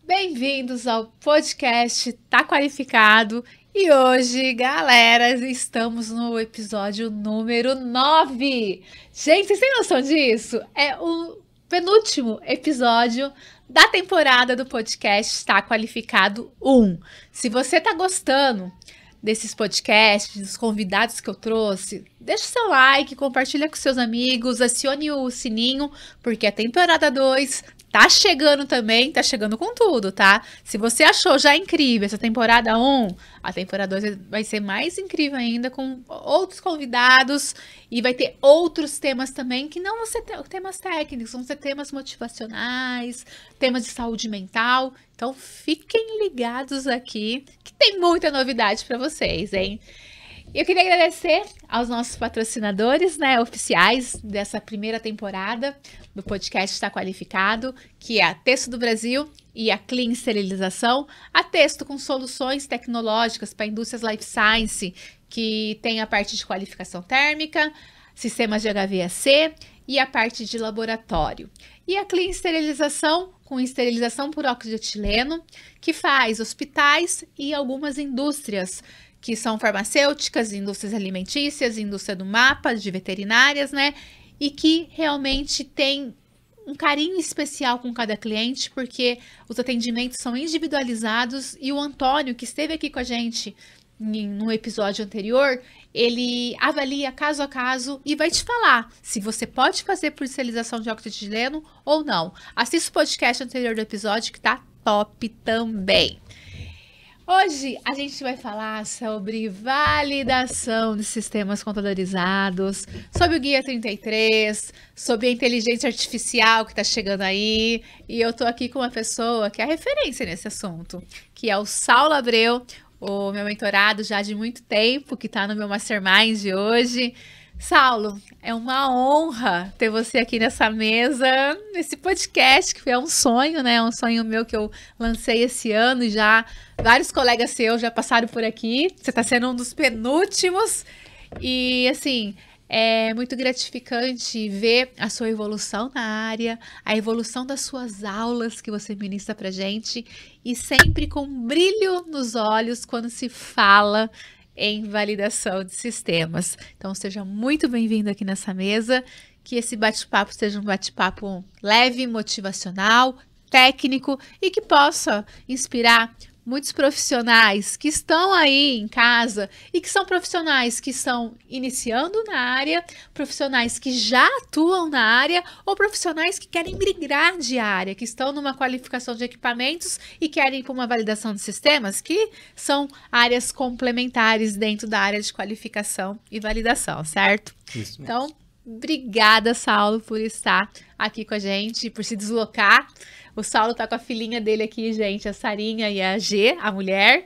Bem-vindos ao podcast Tá Qualificado. E hoje, galera, estamos no episódio número 9. Gente, vocês têm noção disso? É o penúltimo episódio da temporada do podcast Tá Qualificado 1. Se você tá gostando desses podcasts, dos convidados que eu trouxe, deixa o seu like, compartilha com seus amigos, acione o sininho, porque a temporada 2 tá chegando também, tá chegando com tudo, tá? Se você achou já incrível essa temporada 1, a temporada 2 vai ser mais incrível ainda, com outros convidados, e vai ter outros temas também, que não vão ser temas técnicos, vão ser temas motivacionais, temas de saúde mental. Então fiquem ligados aqui, que tem muita novidade para vocês, hein? Eu queria agradecer aos nossos patrocinadores, né, oficiais dessa primeira temporada do podcast Está Qualificado, que é a Texto do Brasil e a Clean Esterilização. A Texto com soluções tecnológicas para indústrias life science, que tem a parte de qualificação térmica, sistemas de HVAC e a parte de laboratório. E a Clean Esterilização, com esterilização por óxido de etileno, que faz hospitais e algumas indústrias, que são farmacêuticas, indústrias alimentícias, indústria do mapa, de veterinárias, né? E que realmente tem um carinho especial com cada cliente, porque os atendimentos são individualizados, e o Antônio, que esteve aqui com a gente no episódio anterior, ele avalia caso a caso e vai te falar se você pode fazer por esterilização de óxido de etileno ou não. Assista o podcast anterior do episódio, que tá top também. Hoje a gente vai falar sobre validação de sistemas computadorizados, sobre o Guia 33, sobre a inteligência artificial que está chegando aí. E eu tô aqui com uma pessoa que é a referência nesse assunto, que é o Saulo Abreu, o meu mentorado já de muito tempo, que está no meu Mastermind de hoje. Saulo, é uma honra ter você aqui nessa mesa, nesse podcast, que é um sonho, né? Um sonho meu que eu lancei esse ano, e já vários colegas seus já passaram por aqui. Você está sendo um dos penúltimos. E, assim, é muito gratificante ver a sua evolução na área, a evolução das suas aulas que você ministra pra gente, e sempre com um brilho nos olhos quando se fala em validação de sistemas. Então, seja muito bem-vindo aqui nessa mesa, que esse bate-papo seja um bate-papo leve, motivacional, técnico, e que possa inspirar muitos profissionais que estão aí em casa, e que são profissionais que estão iniciando na área, profissionais que já atuam na área, ou profissionais que querem migrar de área, que estão numa qualificação de equipamentos e querem ir para uma validação de sistemas, que são áreas complementares dentro da área de qualificação e validação, certo? Isso mesmo. Então, obrigada, Saulo, por estar aqui com a gente, por se deslocar. O Saulo tá com a filhinha dele aqui, gente, a Sarinha e a G, a mulher.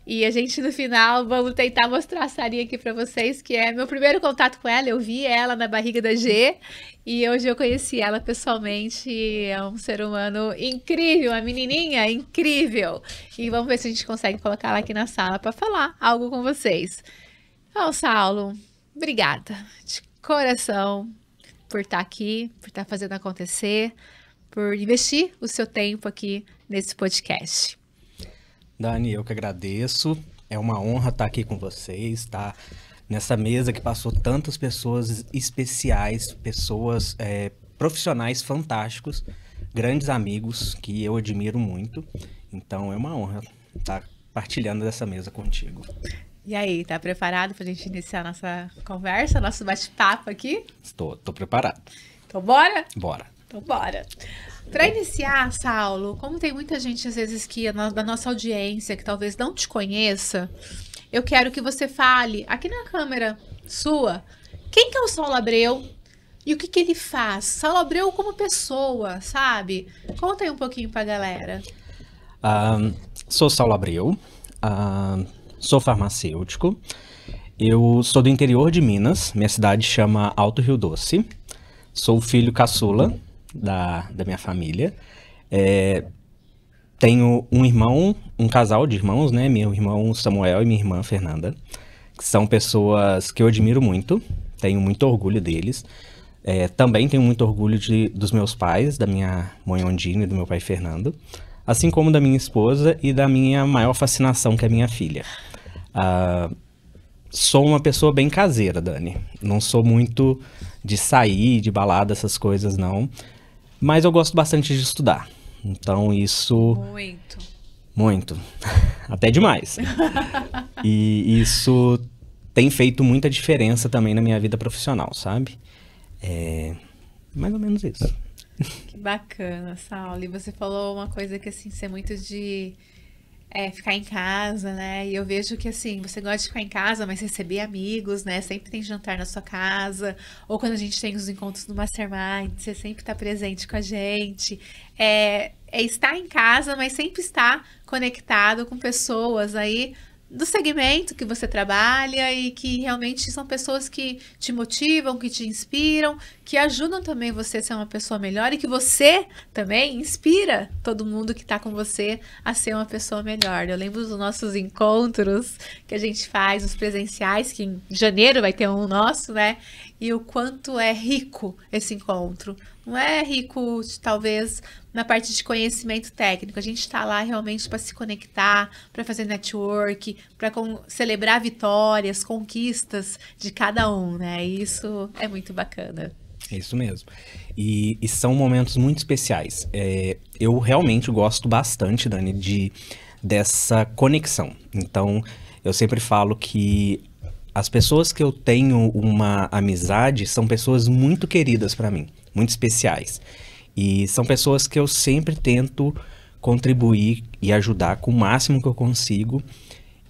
E a gente, no final, vamos tentar mostrar a Sarinha aqui pra vocês, que é meu primeiro contato com ela. Eu vi ela na barriga da G, e hoje eu conheci ela pessoalmente. É um ser humano incrível, uma menininha incrível. E vamos ver se a gente consegue colocar ela aqui na sala para falar algo com vocês. Então, Saulo, obrigada de coração por estar aqui, por estar fazendo acontecer, por investir o seu tempo aqui nesse podcast. Dani, eu que agradeço. É uma honra estar aqui com vocês, estar nessa mesa que passou tantas pessoas especiais, pessoas profissionais fantásticos, grandes amigos que eu admiro muito. Então é uma honra estar partilhando dessa mesa contigo. E aí, tá preparado pra gente iniciar nossa conversa, nosso bate-papo aqui? Tô preparado. Então bora? Bora. Então bora. Para iniciar, Saulo, como tem muita gente às vezes que da nossa audiência que talvez não te conheça, eu quero que você fale aqui na câmera sua, quem que é o Saulo Abreu e o que que ele faz? Saulo Abreu como pessoa, sabe? Conta aí um pouquinho pra galera. Sou Saulo Abreu, sou farmacêutico, eu sou do interior de Minas, minha cidade chama Alto Rio Doce, sou filho caçula da minha família, tenho um irmão, um casal de irmãos, né, meu irmão Samuel e minha irmã Fernanda, que são pessoas que eu admiro muito, tenho muito orgulho deles, também tenho muito orgulho dos meus pais, da minha mãe Ondina e do meu pai Fernando. assim como da minha esposa e da minha maior fascinação, que é a minha filha. Sou uma pessoa bem caseira, Dani. Não sou muito de sair, de balada, essas coisas, não. Mas eu gosto bastante de estudar. Então, isso... Muito. Até demais. E isso tem feito muita diferença também na minha vida profissional, sabe? Mais ou menos isso. Que bacana, Saulo. E você falou uma coisa que, assim, você é muito de ficar em casa, né? E eu vejo que, assim, você gosta de ficar em casa, mas receber amigos, né? Sempre tem jantar na sua casa. Ou quando a gente tem os encontros no Mastermind, você sempre tá presente com a gente. É estar em casa, mas sempre estar conectado com pessoas aí do segmento que você trabalha e que realmente são pessoas que te motivam, que te inspiram, que ajudam também você a ser uma pessoa melhor e que você também inspira todo mundo que está com você a ser uma pessoa melhor. Eu lembro dos nossos encontros que a gente faz, os presenciais, que em janeiro vai ter um nosso, né? E o quanto é rico esse encontro. Não é rico, talvez, na parte de conhecimento técnico. A gente está lá realmente para se conectar, para fazer network, para celebrar vitórias, conquistas de cada um, né? E isso é muito bacana. É isso mesmo. E são momentos muito especiais. Eu realmente gosto bastante, Dani, dessa conexão. Então, eu sempre falo que as pessoas que eu tenho uma amizade são pessoas muito queridas para mim, muito especiais. E são pessoas que eu sempre tento contribuir e ajudar com o máximo que eu consigo.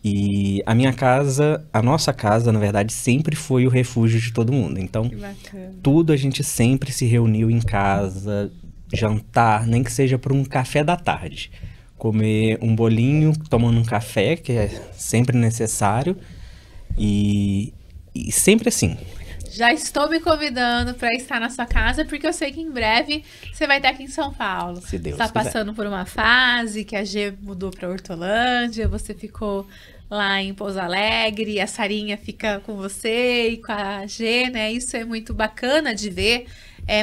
E a nossa casa, na verdade, sempre foi o refúgio de todo mundo. Então, tudo a gente sempre se reuniu em casa, jantar, nem que seja por um café da tarde. Comer um bolinho, tomando um café, que é sempre necessário. E sempre assim. Já estou me convidando para estar na sua casa, porque eu sei que em breve você vai estar aqui em São Paulo. Se Deus está quiser. Passando por uma fase que a G mudou para Hortolândia, você ficou lá em Pouso Alegre, a Sarinha fica com você e com a G, né? Isso é muito bacana de ver.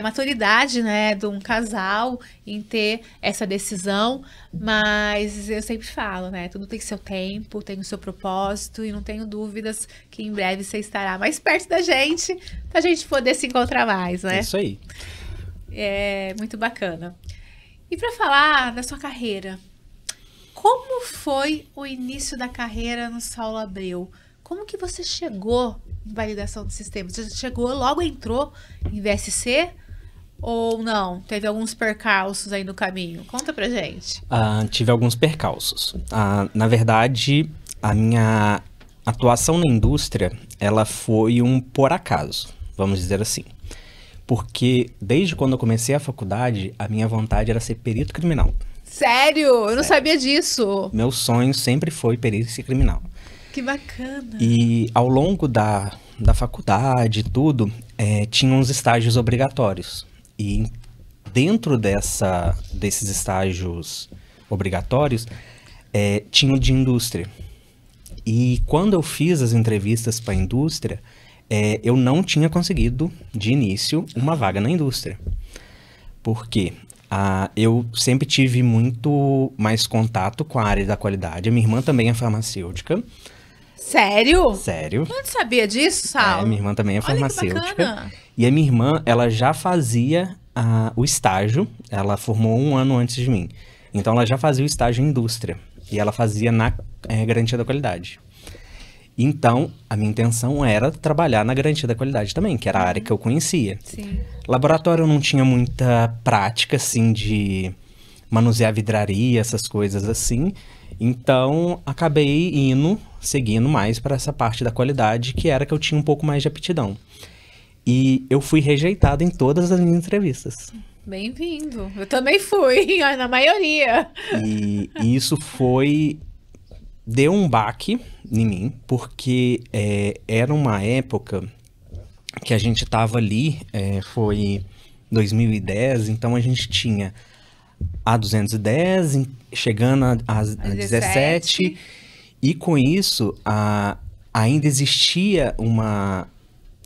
Maturidade, né, de um casal em ter essa decisão, mas eu sempre falo, né, tudo tem seu tempo, tem o seu propósito e não tenho dúvidas que em breve você estará mais perto da gente, pra gente poder se encontrar mais, né? Isso aí. É muito bacana. E para falar da sua carreira, como foi o início da carreira no Saulo Abreu? Como que você chegou em validação de sistemas? Você chegou, logo entrou em VSC ou não? Teve alguns percalços aí no caminho? Conta pra gente. Tive alguns percalços. Na verdade, a minha atuação na indústria, ela foi um por acaso, vamos dizer assim. Porque desde quando eu comecei a faculdade, a minha vontade era ser perito criminal. Sério? Eu não sabia disso. Meu sonho sempre foi perícia criminal. Que bacana. E ao longo da faculdade e tudo, tinha uns estágios obrigatórios. E dentro desses estágios obrigatórios, tinha o de indústria. E quando eu fiz as entrevistas para a indústria, eu não tinha conseguido, de início, uma vaga na indústria. Por quê? Eu sempre tive muito mais contato com a área da qualidade. A minha irmã também é farmacêutica. Sério? Sério. Eu não sabia disso, Saulo. Minha irmã também é farmacêutica. Que bacana. E a minha irmã, ela já fazia o estágio. Ela formou 1 ano antes de mim. Então, ela já fazia o estágio em indústria. E ela fazia na garantia da qualidade. Então, a minha intenção era trabalhar na garantia da qualidade também, que era a área que eu conhecia. Sim. Laboratório eu não tinha muita prática, assim, de manusear vidraria, essas coisas assim. Então, acabei seguindo mais para essa parte da qualidade, que era que eu tinha um pouco mais de aptidão. E eu fui rejeitado em todas as minhas entrevistas. Bem-vindo. Eu também fui, na maioria. E isso deu um baque em mim, porque era uma época que a gente estava ali, foi 2010, então a gente tinha a 210, chegando a 17, e com isso ainda existia uma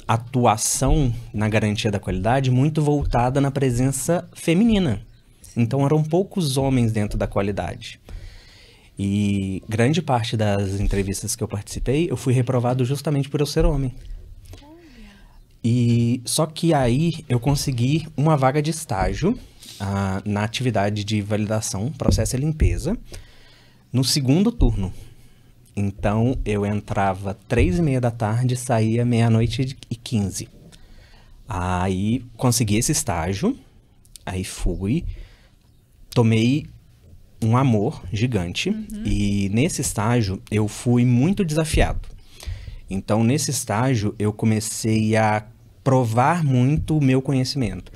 atuação na garantia da qualidade muito voltada na presença feminina. Então eram poucos homens dentro da qualidade. E grande parte das entrevistas que eu participei, eu fui reprovado justamente por eu ser homem. E só que aí eu consegui uma vaga de estágio na atividade de validação, processo e limpeza, no segundo turno. Então eu entrava 3h30 da tarde e saía 00:15. Aí consegui esse estágio, aí fui, tomei um amor gigante e nesse estágio eu fui muito desafiado. Então nesse estágio eu comecei a provar muito o meu conhecimento.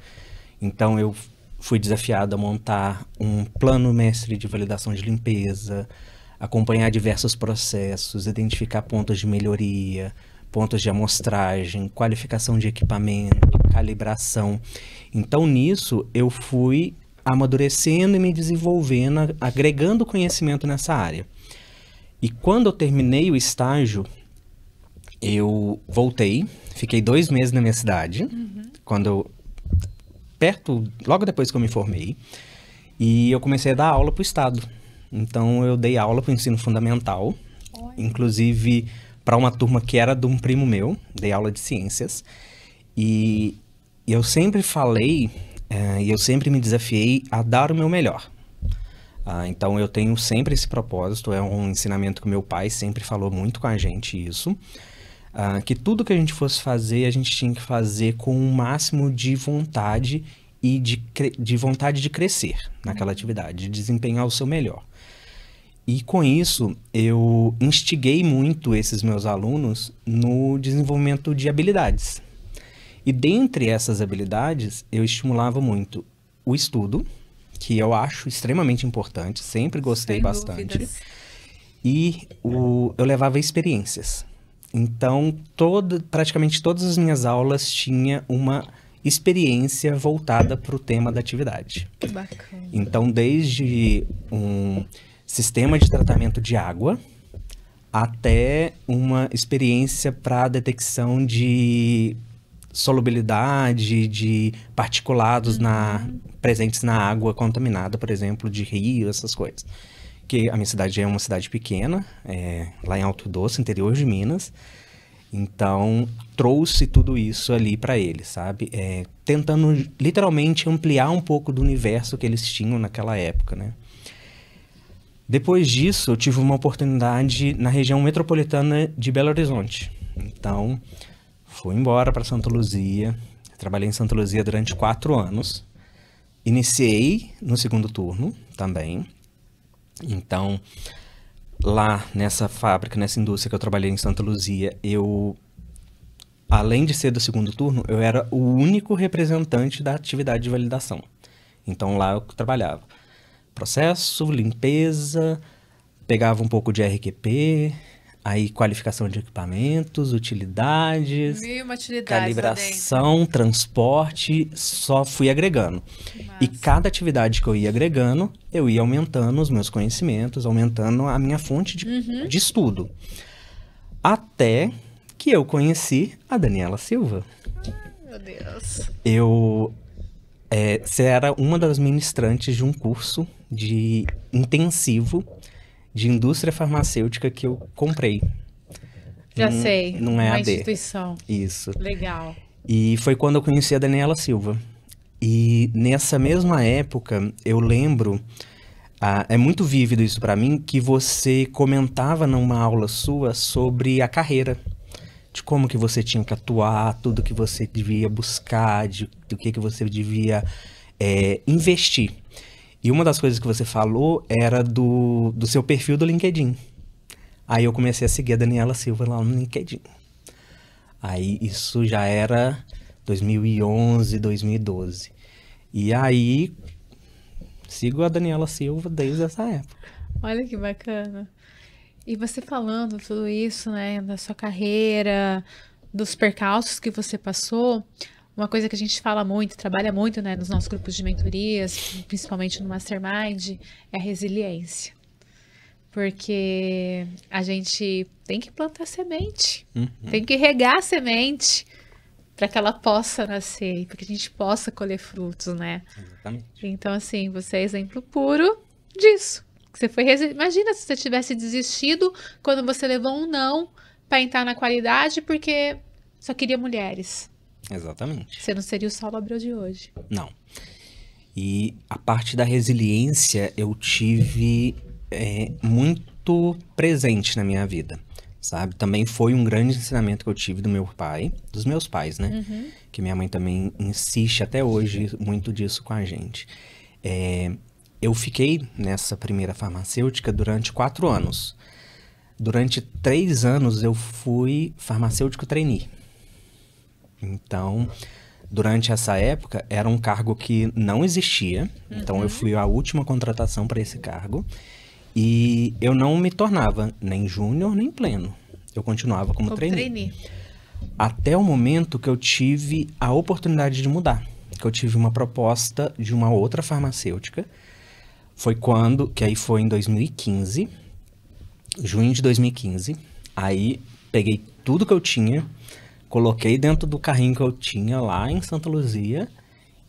Então eu fui desafiado a montar um plano mestre de validação de limpeza, acompanhar diversos processos, identificar pontos de melhoria, pontos de amostragem, qualificação de equipamento, calibração. Então nisso eu fui amadurecendo e me desenvolvendo, agregando conhecimento nessa área. E quando eu terminei o estágio, eu voltei, fiquei 2 meses na minha cidade, logo depois que eu me formei, e eu comecei a dar aula para o estado. Então eu dei aula para o ensino fundamental, inclusive para uma turma que era de um primo meu, dei aula de ciências, e eu sempre falei, e eu sempre me desafiei a dar o meu melhor. Então eu tenho sempre esse propósito, é um ensinamento que meu pai sempre falou muito com a gente isso, que tudo que a gente fosse fazer, a gente tinha que fazer com o máximo de vontade e de vontade de crescer naquela atividade, de desempenhar o seu melhor. E com isso, eu instiguei muito esses meus alunos no desenvolvimento de habilidades. E dentre essas habilidades, eu estimulava muito o estudo, que eu acho extremamente importante, sempre gostei bastante. E eu levava experiências. Então, praticamente todas as minhas aulas tinha uma experiência voltada para o tema da atividade. Que bacana. Então, desde um sistema de tratamento de água até uma experiência para detecção de solubilidade de particulados presentes na água contaminada, por exemplo, de rio, essas coisas. Que a minha cidade é uma cidade pequena, lá em Alto Doce, interior de Minas. Então, trouxe tudo isso ali para eles, sabe? Tentando literalmente ampliar um pouco do universo que eles tinham naquela época, né? Depois disso, eu tive uma oportunidade na região metropolitana de Belo Horizonte. Então, fui embora para Santa Luzia, trabalhei em Santa Luzia durante 4 anos. Iniciei no segundo turno também. Então, lá nessa fábrica, nessa indústria que eu trabalhei em Santa Luzia, além de ser do segundo turno, eu era o único representante da atividade de validação. Então, lá eu trabalhava processo, limpeza, pegava um pouco de RQP, aí qualificação de equipamentos, utilidades, calibração, transporte, só fui agregando. E cada atividade que eu ia agregando, eu ia aumentando os meus conhecimentos, aumentando a minha fonte de estudo. Até que eu conheci a Daniela Silva. Meu Deus. Você era uma das ministrantes de um curso de intensivo de indústria farmacêutica que eu comprei. Já sei. Não é uma AD. Instituição. Isso. Legal. E foi quando eu conheci a Daniela Silva. E nessa mesma época, eu lembro, é muito vívido isso para mim, que você comentava numa aula sua sobre a carreira, de como que você tinha que atuar, tudo que você devia buscar, do que você devia investir. E uma das coisas que você falou era do seu perfil do LinkedIn. Aí eu comecei a seguir a Daniela Silva lá no LinkedIn. Aí isso já era 2011, 2012. E aí sigo a Daniela Silva desde essa época. Olha que bacana. E você falando tudo isso, né, da sua carreira, dos percalços que você passou, uma coisa que a gente fala muito, trabalha muito, né, nos nossos grupos de mentorias, principalmente no Mastermind, é a resiliência. Porque a gente tem que plantar semente, tem que regar a semente, para que ela possa nascer, para que a gente possa colher frutos, né? Exatamente. Então, assim, você é exemplo puro disso. Você foi Imagina se você tivesse desistido quando você levou um não para entrar na qualidade porque só queria mulheres. Exatamente. Você não seria o Saulo Abreu de hoje. Não. E a parte da resiliência eu tive muito presente na minha vida, sabe? Também foi um grande ensinamento que eu tive do meu pai, dos meus pais, né? Que minha mãe também insiste até hoje muito disso com a gente. Eu fiquei nessa primeira farmacêutica durante 4 anos. Durante 3 anos eu fui farmacêutico trainee. Então, durante essa época, era um cargo que não existia. Então, eu fui a última contratação para esse cargo. E eu não me tornava nem júnior, nem pleno. Eu continuava como trainee. Até o momento que eu tive a oportunidade de mudar. Que eu tive uma proposta de uma outra farmacêutica. Que aí foi em 2015. Junho de 2015. Aí, peguei tudo que eu tinha, coloquei dentro do carrinho que eu tinha lá em Santa Luzia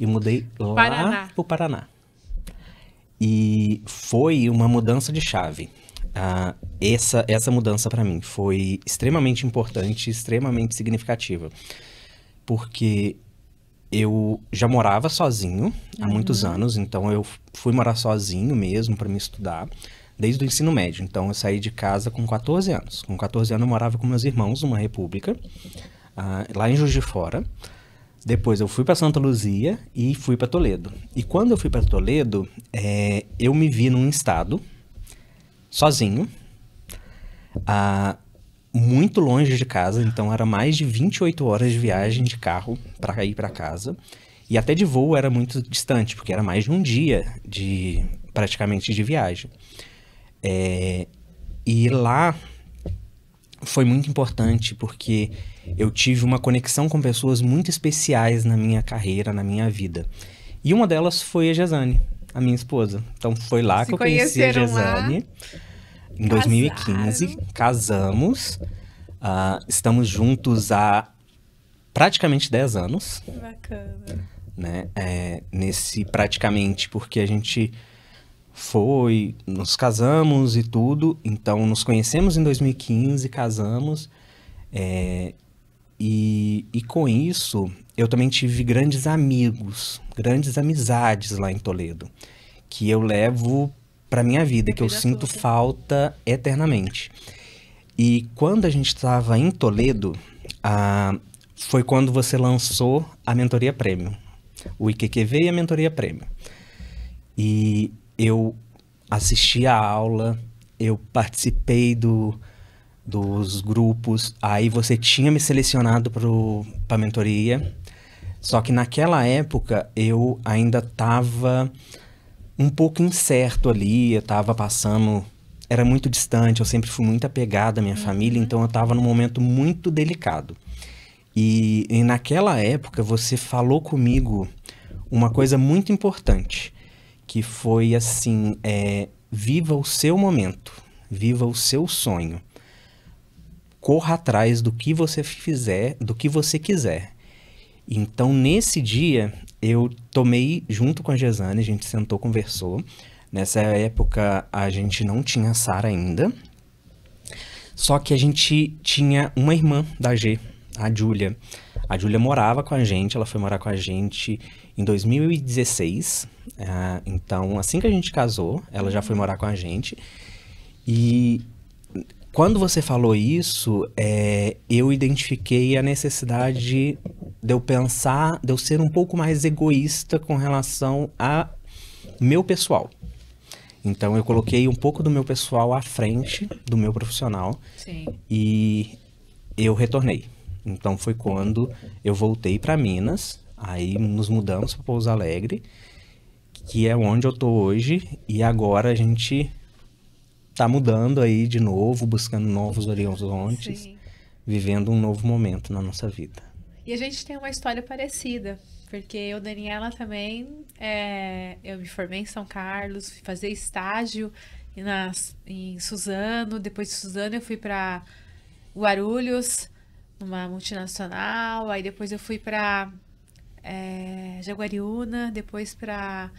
e mudei lá pro Paraná. E foi uma mudança de chave. Essa mudança para mim foi extremamente importante, extremamente significativa. Porque eu já morava sozinho há muitos anos, então eu fui morar sozinho mesmo para me estudar, desde o ensino médio. Então eu saí de casa com 14 anos. Com 14 anos eu morava com meus irmãos numa república, lá em Juiz de Fora. Depois eu fui para Santa Luzia e fui para Toledo. E quando eu fui para Toledo, eu me vi num estado, sozinho, muito longe de casa. Então era mais de 28 horas de viagem de carro para ir para casa. E até de voo era muito distante, porque era mais de um dia praticamente de viagem. E lá foi muito importante porque eu tive uma conexão com pessoas muito especiais na minha carreira, na minha vida. E uma delas foi a Gesane, a minha esposa. Então foi lá que eu conheci a Gesane. Em 2015, casamos. Estamos juntos há praticamente 10 anos. Bacana. Né? Nesse praticamente, porque a gente nos casamos e tudo. Então, nos conhecemos em 2015, casamos. E com isso, eu também tive grandes amigos, grandes amizades lá em Toledo, que eu levo para minha vida, que eu sinto falta eternamente. E quando a gente estava em Toledo, foi quando você lançou a Mentoria Premium, o IQQV e a Mentoria Premium. E eu assisti a aula, eu participei dos grupos, aí você tinha me selecionado para a mentoria, só que naquela época eu ainda estava um pouco incerto ali, eu estava passando, era muito distante, eu sempre fui muito apegado à minha família, então eu estava num momento muito delicado. E naquela época você falou comigo uma coisa muito importante, que foi assim, viva o seu momento, viva o seu sonho. Corra atrás do que você fizer, do que você quiser. Então, nesse dia, eu tomei, junto com a Gesane, a gente sentou, conversou. Nessa época, a gente não tinha Sara ainda. Só que a gente tinha uma irmã da G, a Júlia. A Júlia morava com a gente, ela foi morar com a gente em 2016. Então, assim que a gente casou, ela já foi morar com a gente. E quando você falou isso, eu identifiquei a necessidade de eu ser um pouco mais egoísta com relação a meu pessoal. Então, eu coloquei um pouco do meu pessoal à frente do meu profissional. Sim. E eu retornei. Então, foi quando eu voltei para Minas, aí nos mudamos para Pouso Alegre, que é onde eu tô hoje, e agora a gente tá mudando aí de novo, buscando novos horizontes, Sim. vivendo um novo momento na nossa vida. E a gente tem uma história parecida, porque eu, Daniela, também, eu me formei em São Carlos, fui fazer estágio em Suzano, depois de Suzano eu fui para Guarulhos, numa multinacional, aí depois eu fui para Jaguariúna, depois para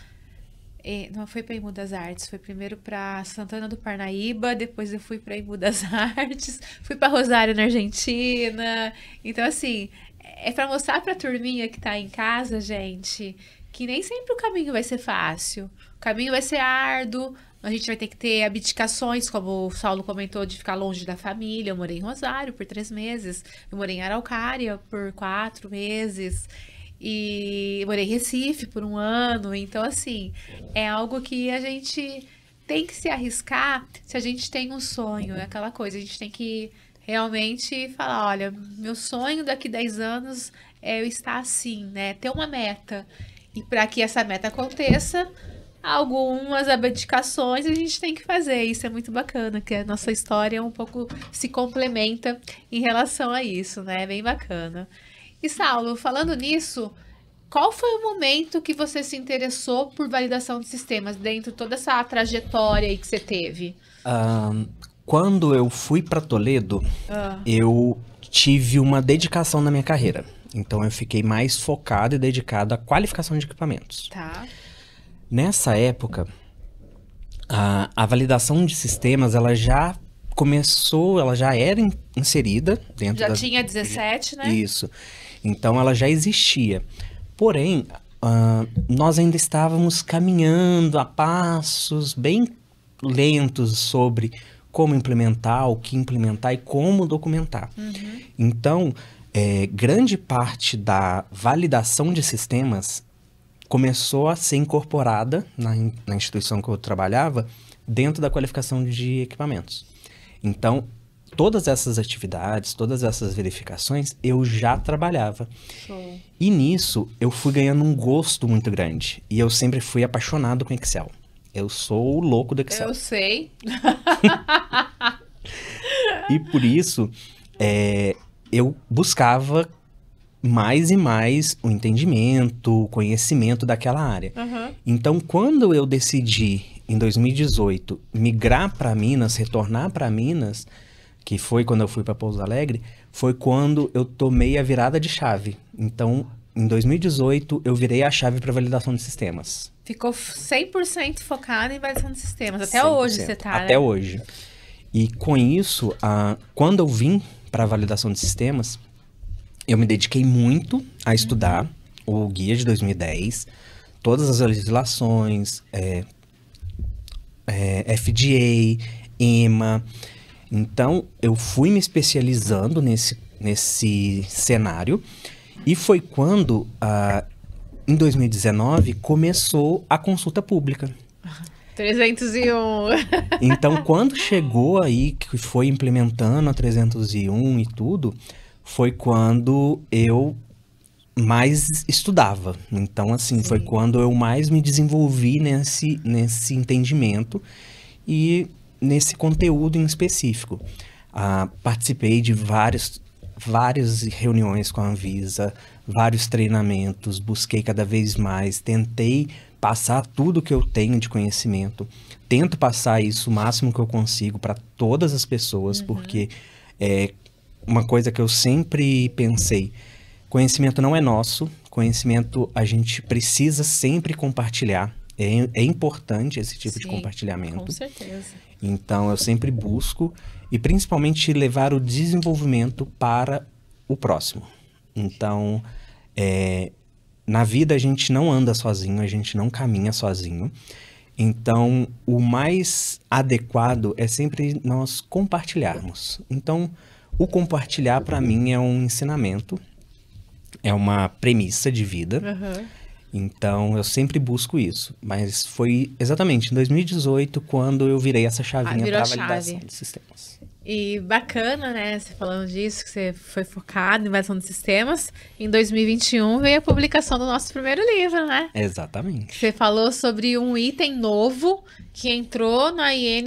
não foi para Embu das Artes, foi primeiro para Santana do Parnaíba, depois eu fui para Embu das Artes, fui para Rosário na Argentina. Então assim, é para mostrar para a turminha que tá em casa, gente, que nem sempre o caminho vai ser fácil. O caminho vai ser árduo, a gente vai ter que ter abdicações, como o Saulo comentou, de ficar longe da família. Eu morei em Rosário por 3 meses, eu morei em Araucária por 4 meses. E morei em Recife por 1 ano. Então, assim, é algo que a gente tem que se arriscar se a gente tem um sonho. É aquela coisa, a gente tem que realmente falar, olha, meu sonho daqui 10 anos é eu estar assim, né? Ter uma meta. E para que essa meta aconteça, algumas abdicações a gente tem que fazer. Isso é muito bacana, que a nossa história um pouco se complementa em relação a isso, né? É bem bacana. E Saulo, falando nisso, qual foi o momento que você se interessou por validação de sistemas dentro de toda essa trajetória aí que você teve? Quando eu fui para Toledo, eu tive uma dedicação na minha carreira. Então eu fiquei mais focado e dedicado à qualificação de equipamentos. Tá. Nessa época, a validação de sistemas, ela já começou, ela já era inserida dentro Já tinha 17, né? Isso. Então ela já existia. Porém, nós ainda estávamos caminhando a passos bem lentos sobre como implementar, o que implementar e como documentar. Então, grande parte da validação de sistemas começou a ser incorporada na instituição que eu trabalhava dentro da qualificação de equipamentos. Então, todas essas atividades, todas essas verificações, eu já trabalhava. Show. E nisso, eu fui ganhando um gosto muito grande. E eu sempre fui apaixonado com Excel. Eu sou o louco do Excel. Eu sei. E por isso, eu buscava mais e mais o entendimento, o conhecimento daquela área. Então, quando eu decidi, em 2018, migrar para Minas, retornar para Minas, que foi quando eu fui para Pouso Alegre, foi quando eu tomei a virada de chave. Então, em 2018, eu virei a chave para validação de sistemas. Ficou 100% focado em validação de sistemas. Até 100%. hoje você tá, Até né? hoje. E com isso, quando eu vim para a validação de sistemas, eu me dediquei muito a estudar o guia de 2010, todas as legislações, FDA, EMA. Então, eu fui me especializando nesse cenário e foi quando, em 2019, começou a consulta pública. 301. Então, quando chegou aí, que foi implementando a 301 e tudo, foi quando eu mais estudava. Então, assim, foi quando eu mais me desenvolvi nesse entendimento e nesse conteúdo em específico. Participei de várias reuniões com a Anvisa, vários treinamentos, busquei cada vez mais, tentei passar tudo que eu tenho de conhecimento, tento passar isso o máximo que eu consigo para todas as pessoas, porque é uma coisa que eu sempre pensei, conhecimento não é nosso, conhecimento a gente precisa sempre compartilhar, é importante esse tipo de compartilhamento. Com certeza. Então, eu sempre busco e principalmente levar o desenvolvimento para o próximo. Então, na vida a gente não anda sozinho, a gente não caminha sozinho. Então, o mais adequado é sempre nós compartilharmos. Então, o compartilhar para mim é um ensinamento, é uma premissa de vida. Então, eu sempre busco isso. Mas foi exatamente em 2018 quando eu virei essa chavinha para a validação de sistemas. E bacana, né? Você falando disso, que você foi focado em validação de sistemas. Em 2021 veio a publicação do nosso primeiro livro, né? Exatamente. Você falou sobre um item novo que entrou na IN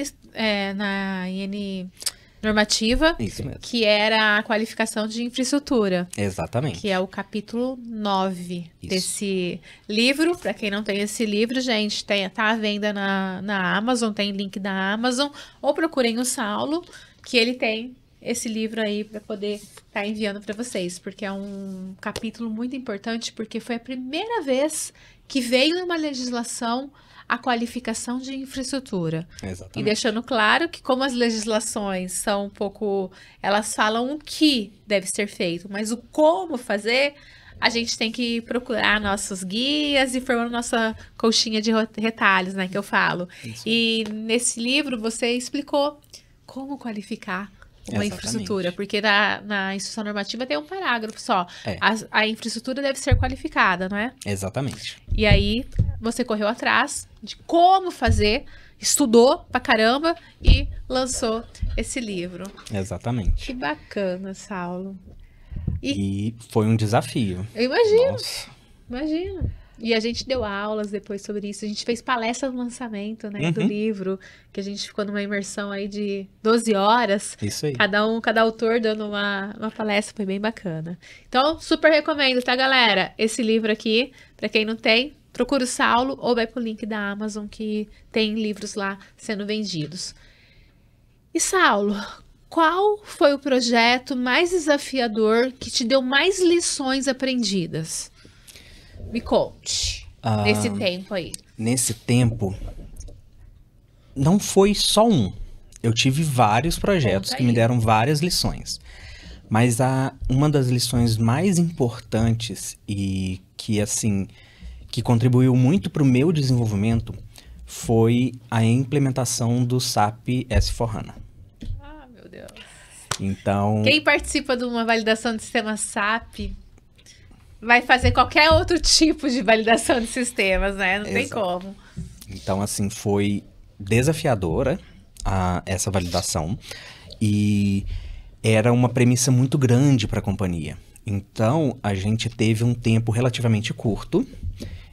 normativa, Isso mesmo. que era a qualificação de infraestrutura. Exatamente. Que é o capítulo 9 Isso. desse livro. Para quem não tem esse livro, gente, tá à venda na Amazon, tem link da Amazon. Ou procurem o Saulo, que ele tem esse livro aí para poder estar enviando para vocês, porque é um capítulo muito importante, porque foi a primeira vez que veio numa legislação a qualificação de infraestrutura. Exatamente. E deixando claro que como as legislações são um pouco... Elas falam o que deve ser feito, mas o como fazer, a gente tem que procurar nossos guias e formando nossa colchinha de retalhos, né, que eu falo. Isso. E nesse livro você explicou como qualificar uma infraestrutura, porque na instrução normativa tem um parágrafo só. A infraestrutura deve ser qualificada, não é? Exatamente. E aí você correu atrás de como fazer, estudou pra caramba e lançou esse livro. Exatamente. Que bacana, Saulo. E foi um desafio. Eu imagino. Nossa. Imagina. E a gente deu aulas depois sobre isso. A gente fez palestra no lançamento, né, do livro, que a gente ficou numa imersão aí de 12 horas. Isso aí. Cada autor dando uma palestra, foi bem bacana. Então, super recomendo, tá, galera? Esse livro aqui, pra quem não tem, procura o Saulo ou vai pro link da Amazon, que tem livros lá sendo vendidos. E, Saulo, qual foi o projeto mais desafiador que te deu mais lições aprendidas? Me conte, nesse tempo aí. Nesse tempo, não foi só um. Eu tive vários projetos que me deram várias lições. Mas uma das lições mais importantes e que, assim, que contribuiu muito para o meu desenvolvimento foi a implementação do SAP S/4HANA. Ah, meu Deus. Então... Quem participa de uma validação de sistema SAP... vai fazer qualquer outro tipo de validação de sistemas, né? Não tem como. Então, assim, foi desafiadora essa validação e era uma premissa muito grande para a companhia. Então, a gente teve um tempo relativamente curto.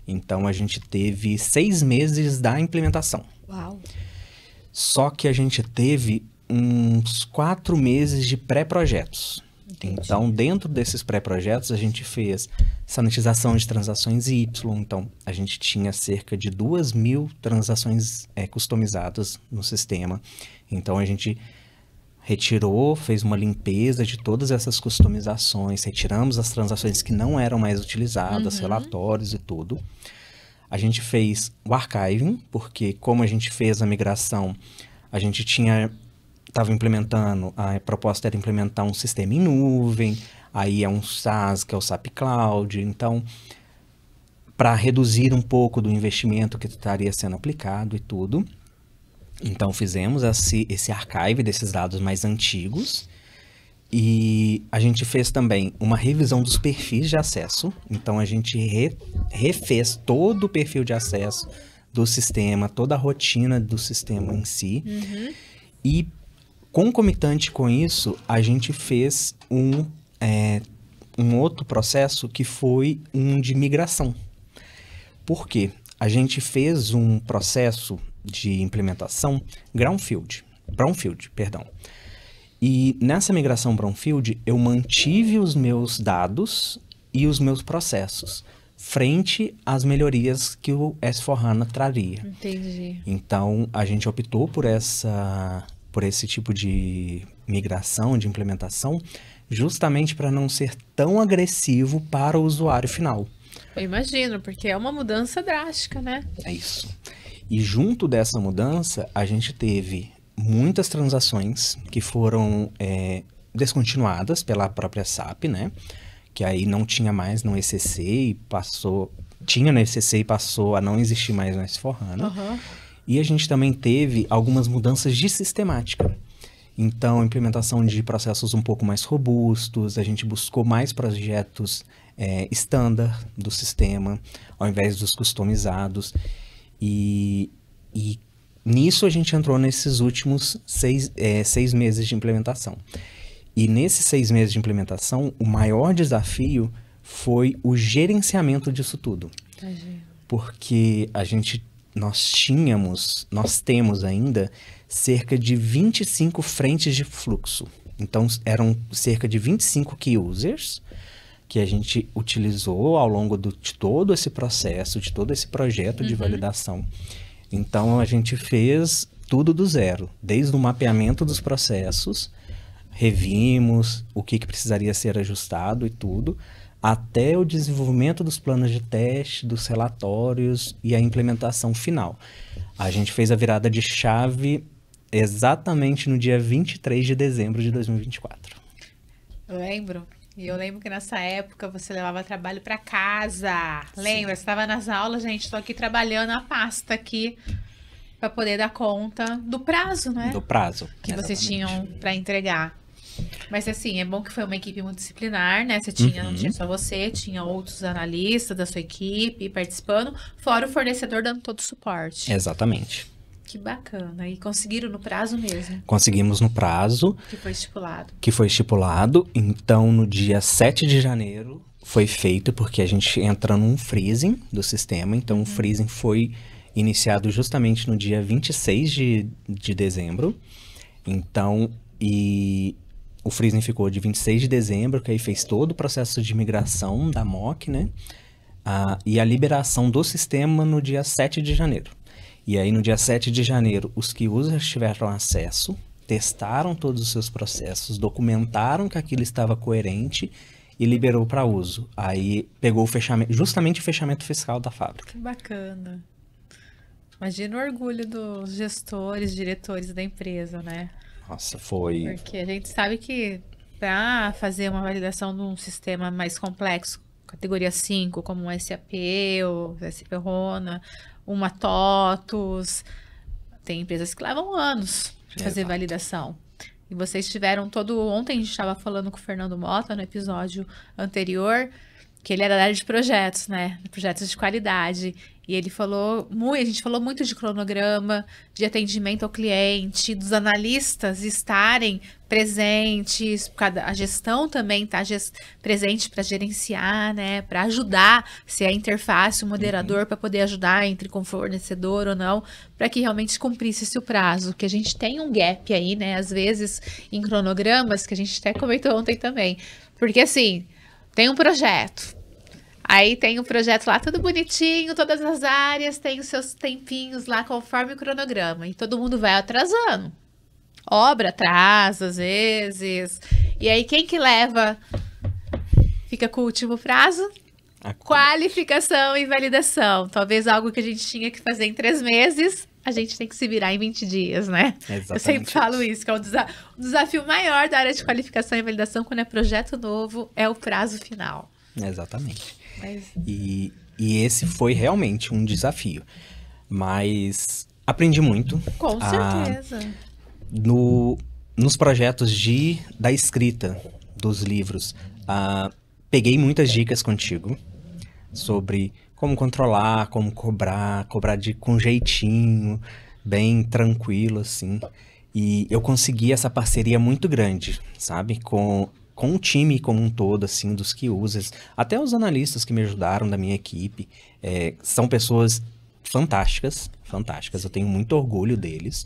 Então, a gente teve 6 meses da implementação. Uau! Só que a gente teve uns 4 meses de pré-projetos. Então, dentro desses pré-projetos, a gente fez sanitização de transações Y. Então, a gente tinha cerca de 2.000 transações customizadas no sistema. Então, a gente retirou, fez uma limpeza de todas essas customizações, retiramos as transações que não eram mais utilizadas, relatórios e tudo. A gente fez o archiving, porque como a gente fez a migração, a gente estava implementando, a proposta era implementar um sistema em nuvem, aí é um SaaS, que é o SAP Cloud. Então, para reduzir um pouco do investimento que estaria sendo aplicado e tudo, então fizemos esse archive desses dados mais antigos e a gente fez também uma revisão dos perfis de acesso. Então, a gente refez todo o perfil de acesso do sistema, toda a rotina do sistema em si. E concomitante com isso, a gente fez um outro processo que foi um de migração. Por quê? A gente fez um processo de implementação brownfield. E nessa migração brownfield, eu mantive os meus dados e os meus processos frente às melhorias que o S/4HANA traria. Entendi. Então, a gente optou por esse tipo de migração, de implementação, justamente para não ser tão agressivo para o usuário final. Eu imagino, porque é uma mudança drástica, né? É isso. E junto dessa mudança, a gente teve muitas transações que foram descontinuadas pela própria SAP, né? Que aí não tinha mais no ECC e tinha no ECC e passou a não existir mais no S/4HANA. E a gente também teve algumas mudanças de sistemática. Então, implementação de processos um pouco mais robustos, a gente buscou mais projetos standard do sistema, ao invés dos customizados. E nisso a gente entrou nesses últimos 6 meses de implementação. E nesses 6 meses de implementação, o maior desafio foi o gerenciamento disso tudo. Porque nós temos ainda cerca de 25 frentes de fluxo. Então, eram cerca de 25 key users que a gente utilizou ao longo de todo esse processo, de todo esse projeto de validação. Então, a gente fez tudo do zero, desde o mapeamento dos processos, revimos o que precisaria ser ajustado e tudo, até o desenvolvimento dos planos de teste, dos relatórios e a implementação final. A gente fez a virada de chave exatamente no dia 23 de dezembro de 2024. Eu lembro. E eu lembro que nessa época você levava trabalho para casa. Lembra? Você estava nas aulas, gente, estou aqui trabalhando a pasta aqui para poder dar conta do prazo, né? Do prazo. Que vocês tinham para entregar. Mas assim, é bom que foi uma equipe multidisciplinar, né? Você tinha, não tinha só você, tinha outros analistas da sua equipe participando, fora o fornecedor dando todo o suporte. Exatamente. Que bacana. E conseguiram no prazo mesmo? Conseguimos no prazo. Que foi estipulado. Que foi estipulado. Então, no dia 7 de janeiro foi feito, porque a gente entra num freezing do sistema. Então, o freezing foi iniciado justamente no dia 26 de dezembro. Então, o freezing ficou de 26 de dezembro, que aí fez todo o processo de migração da MOC, né? E a liberação do sistema no dia 7 de janeiro. E aí, no dia 7 de janeiro, os key users tiveram acesso, testaram todos os seus processos, documentaram que aquilo estava coerente e liberou para uso. Aí, pegou o fechamento, justamente o fechamento fiscal da fábrica. Que bacana. Imagina o orgulho dos gestores, diretores da empresa, né? Nossa, foi... Porque a gente sabe que para fazer uma validação de um sistema mais complexo, categoria 5, como o SAP, ou SAP HANA, uma TOTUS, tem empresas que levam anos para fazer validação. E vocês tiveram ontem a gente estava falando com o Fernando Mota no episódio anterior, que ele era da área de projetos, né? Projetos de qualidade. E ele a gente falou muito de cronograma, de atendimento ao cliente, dos analistas estarem presentes, a gestão também está presente para gerenciar, né? Para ajudar, se é a interface, o moderador, para poder ajudar entre com o fornecedor ou não, para que realmente cumprisse o prazo. Que a gente tem um gap aí, né? Às vezes, em cronogramas, que a gente até comentou ontem também. Porque assim, tem um projeto. Aí tem o projeto lá tudo bonitinho, todas as áreas tem os seus tempinhos lá conforme o cronograma. E todo mundo vai atrasando. Obra atrasa, às vezes. E aí quem que leva? Fica com o último prazo? Qualificação e validação. Talvez algo que a gente tinha que fazer em 3 meses, a gente tem que se virar em 20 dias, né? Exatamente. Eu sempre falo isso, que é o desafio maior da área de qualificação e validação quando é projeto novo, é o prazo final. Exatamente. E esse foi realmente um desafio. Mas aprendi muito. Com certeza. Nos projetos da escrita dos livros, peguei muitas dicas contigo sobre como controlar, como cobrar com jeitinho, bem tranquilo, assim. E eu consegui essa parceria muito grande, sabe? Com o time como um todo, assim, dos key users, até os analistas que me ajudaram da minha equipe, são pessoas fantásticas, eu tenho muito orgulho deles,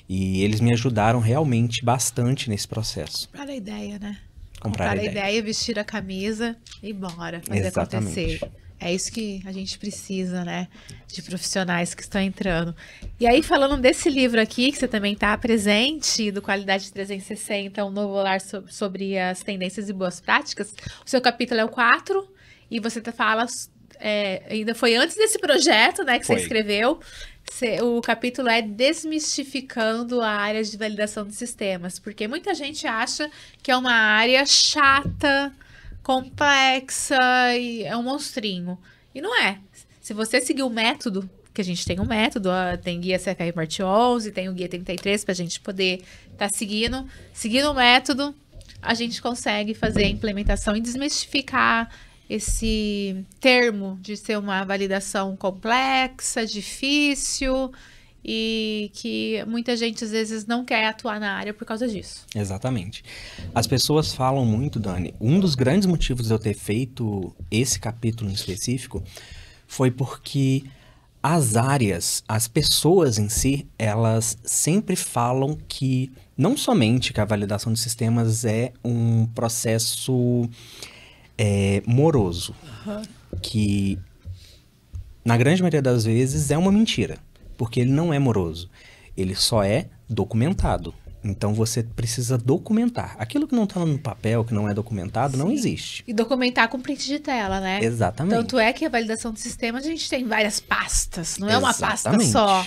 e eles me ajudaram realmente bastante nesse processo. Comprar a ideia, né? Comprar a ideia, vestir a camisa e bora fazer acontecer. É isso que a gente precisa, né? De profissionais que estão entrando. E aí, falando desse livro aqui, que você também está presente, do Qualidade 360, um novo olhar sobre as tendências e boas práticas, o seu capítulo é o 4, e você fala, ainda foi antes desse projeto, né, que você escreveu, o capítulo é Desmistificando a área de validação de sistemas, porque muita gente acha que é uma área chata, complexa e é um monstrinho. E não é. Se você seguir o método, que a gente tem um método, tem guia CFR Part 11, tem o guia 33 para a gente poder estar seguindo o método, a gente consegue fazer a implementação e desmistificar esse termo de ser uma validação complexa, difícil e que muita gente às vezes não quer atuar na área por causa disso. Exatamente. As pessoas falam muito, Dani, um dos grandes motivos de eu ter feito esse capítulo em específico foi porque as áreas, as pessoas em si, elas sempre falam que não somente que a validação de sistemas é um processo moroso, que na grande maioria das vezes é uma mentira. Porque ele não é moroso, ele só é documentado. Então, você precisa documentar. Aquilo que não está no papel, que não é documentado, não existe. E documentar com print de tela, né? Exatamente. Tanto é que a validação do sistema, a gente tem várias pastas, não é uma pasta Exatamente. só.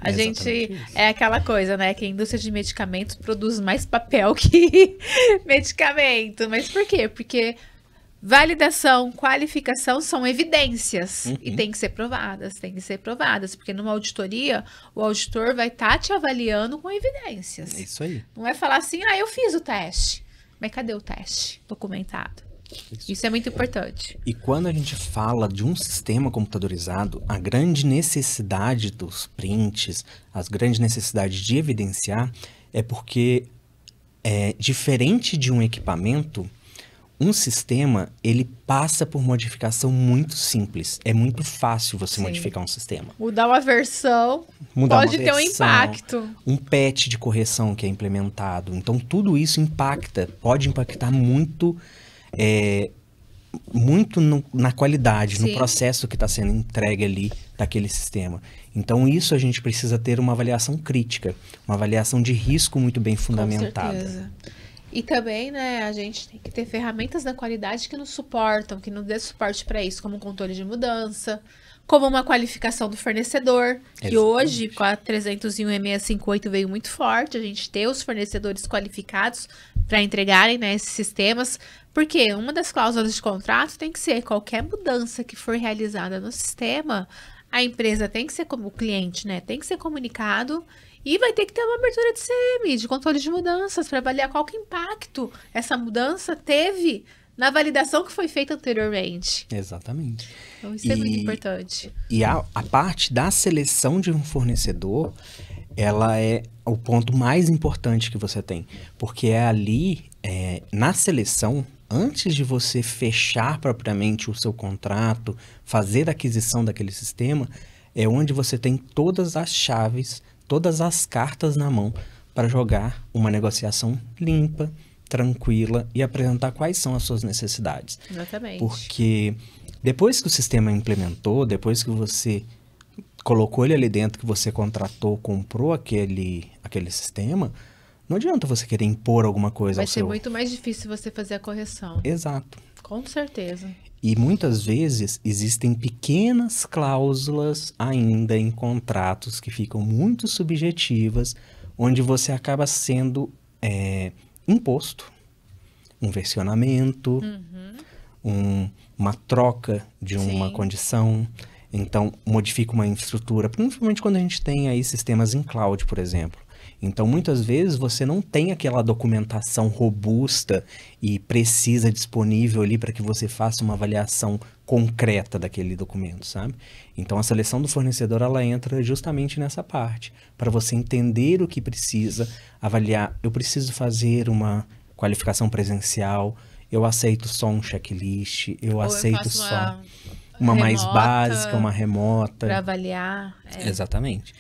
A Exatamente gente isso. é aquela coisa, né? Que a indústria de medicamentos produz mais papel que medicamento. Mas por quê? Porque validação, qualificação são evidências e tem que ser provadas, porque numa auditoria o auditor vai estar te avaliando com evidências. É isso aí. Não é falar assim, eu fiz o teste, mas cadê o teste documentado? Isso é muito importante. E quando a gente fala de um sistema computadorizado, a grande necessidade dos prints, as grandes necessidades de evidenciar é porque, diferente de um equipamento, um sistema, ele passa por modificação muito simples. É muito fácil você modificar um sistema. Mudar uma versão pode ter um impacto. Um patch de correção que é implementado. Então, tudo isso pode impactar muito, na qualidade, no processo que está sendo entregue ali daquele sistema. Então, isso a gente precisa ter uma avaliação crítica, uma avaliação de risco muito bem fundamentada. Com certeza. E também, né, a gente tem que ter ferramentas da qualidade que nos suportam, que nos dê suporte para isso, como controle de mudança, como uma qualificação do fornecedor, que hoje, com a 301 e 658 veio muito forte, a gente ter os fornecedores qualificados para entregarem, né, esses sistemas, porque uma das cláusulas de contrato tem que ser qualquer mudança que for realizada no sistema, a empresa tem que ser, como o cliente, né, tem que ser comunicado. E vai ter que ter uma abertura de CM, de controle de mudanças, para avaliar qual que impacto essa mudança teve na validação que foi feita anteriormente. Exatamente. Então, isso é muito importante. E a parte da seleção de um fornecedor, ela é o ponto mais importante que você tem. Porque é ali, na seleção, antes de você fechar propriamente o seu contrato, fazer a aquisição daquele sistema, é onde você tem todas as chaves, todas as cartas na mão para jogar uma negociação limpa, tranquila e apresentar quais são as suas necessidades. Exatamente. Porque depois que o sistema implementou, depois que você colocou ele ali dentro, que você contratou, comprou aquele sistema, não adianta você querer impor alguma coisa ao seu... Vai ser muito mais difícil você fazer a correção. Exato. Com certeza. E muitas vezes existem pequenas cláusulas ainda em contratos que ficam muito subjetivas, onde você acaba sendo imposto um versionamento, uma troca de uma condição. Então, modifica uma infraestrutura, principalmente quando a gente tem aí sistemas em cloud, por exemplo. Então, muitas vezes, você não tem aquela documentação robusta e precisa disponível ali para que você faça uma avaliação concreta daquele documento, sabe? Então, a seleção do fornecedor, ela entra justamente nessa parte, para você entender o que precisa, avaliar, eu preciso fazer uma qualificação presencial, eu aceito só um checklist, eu aceito só uma mais básica, uma remota. Para avaliar. Exatamente.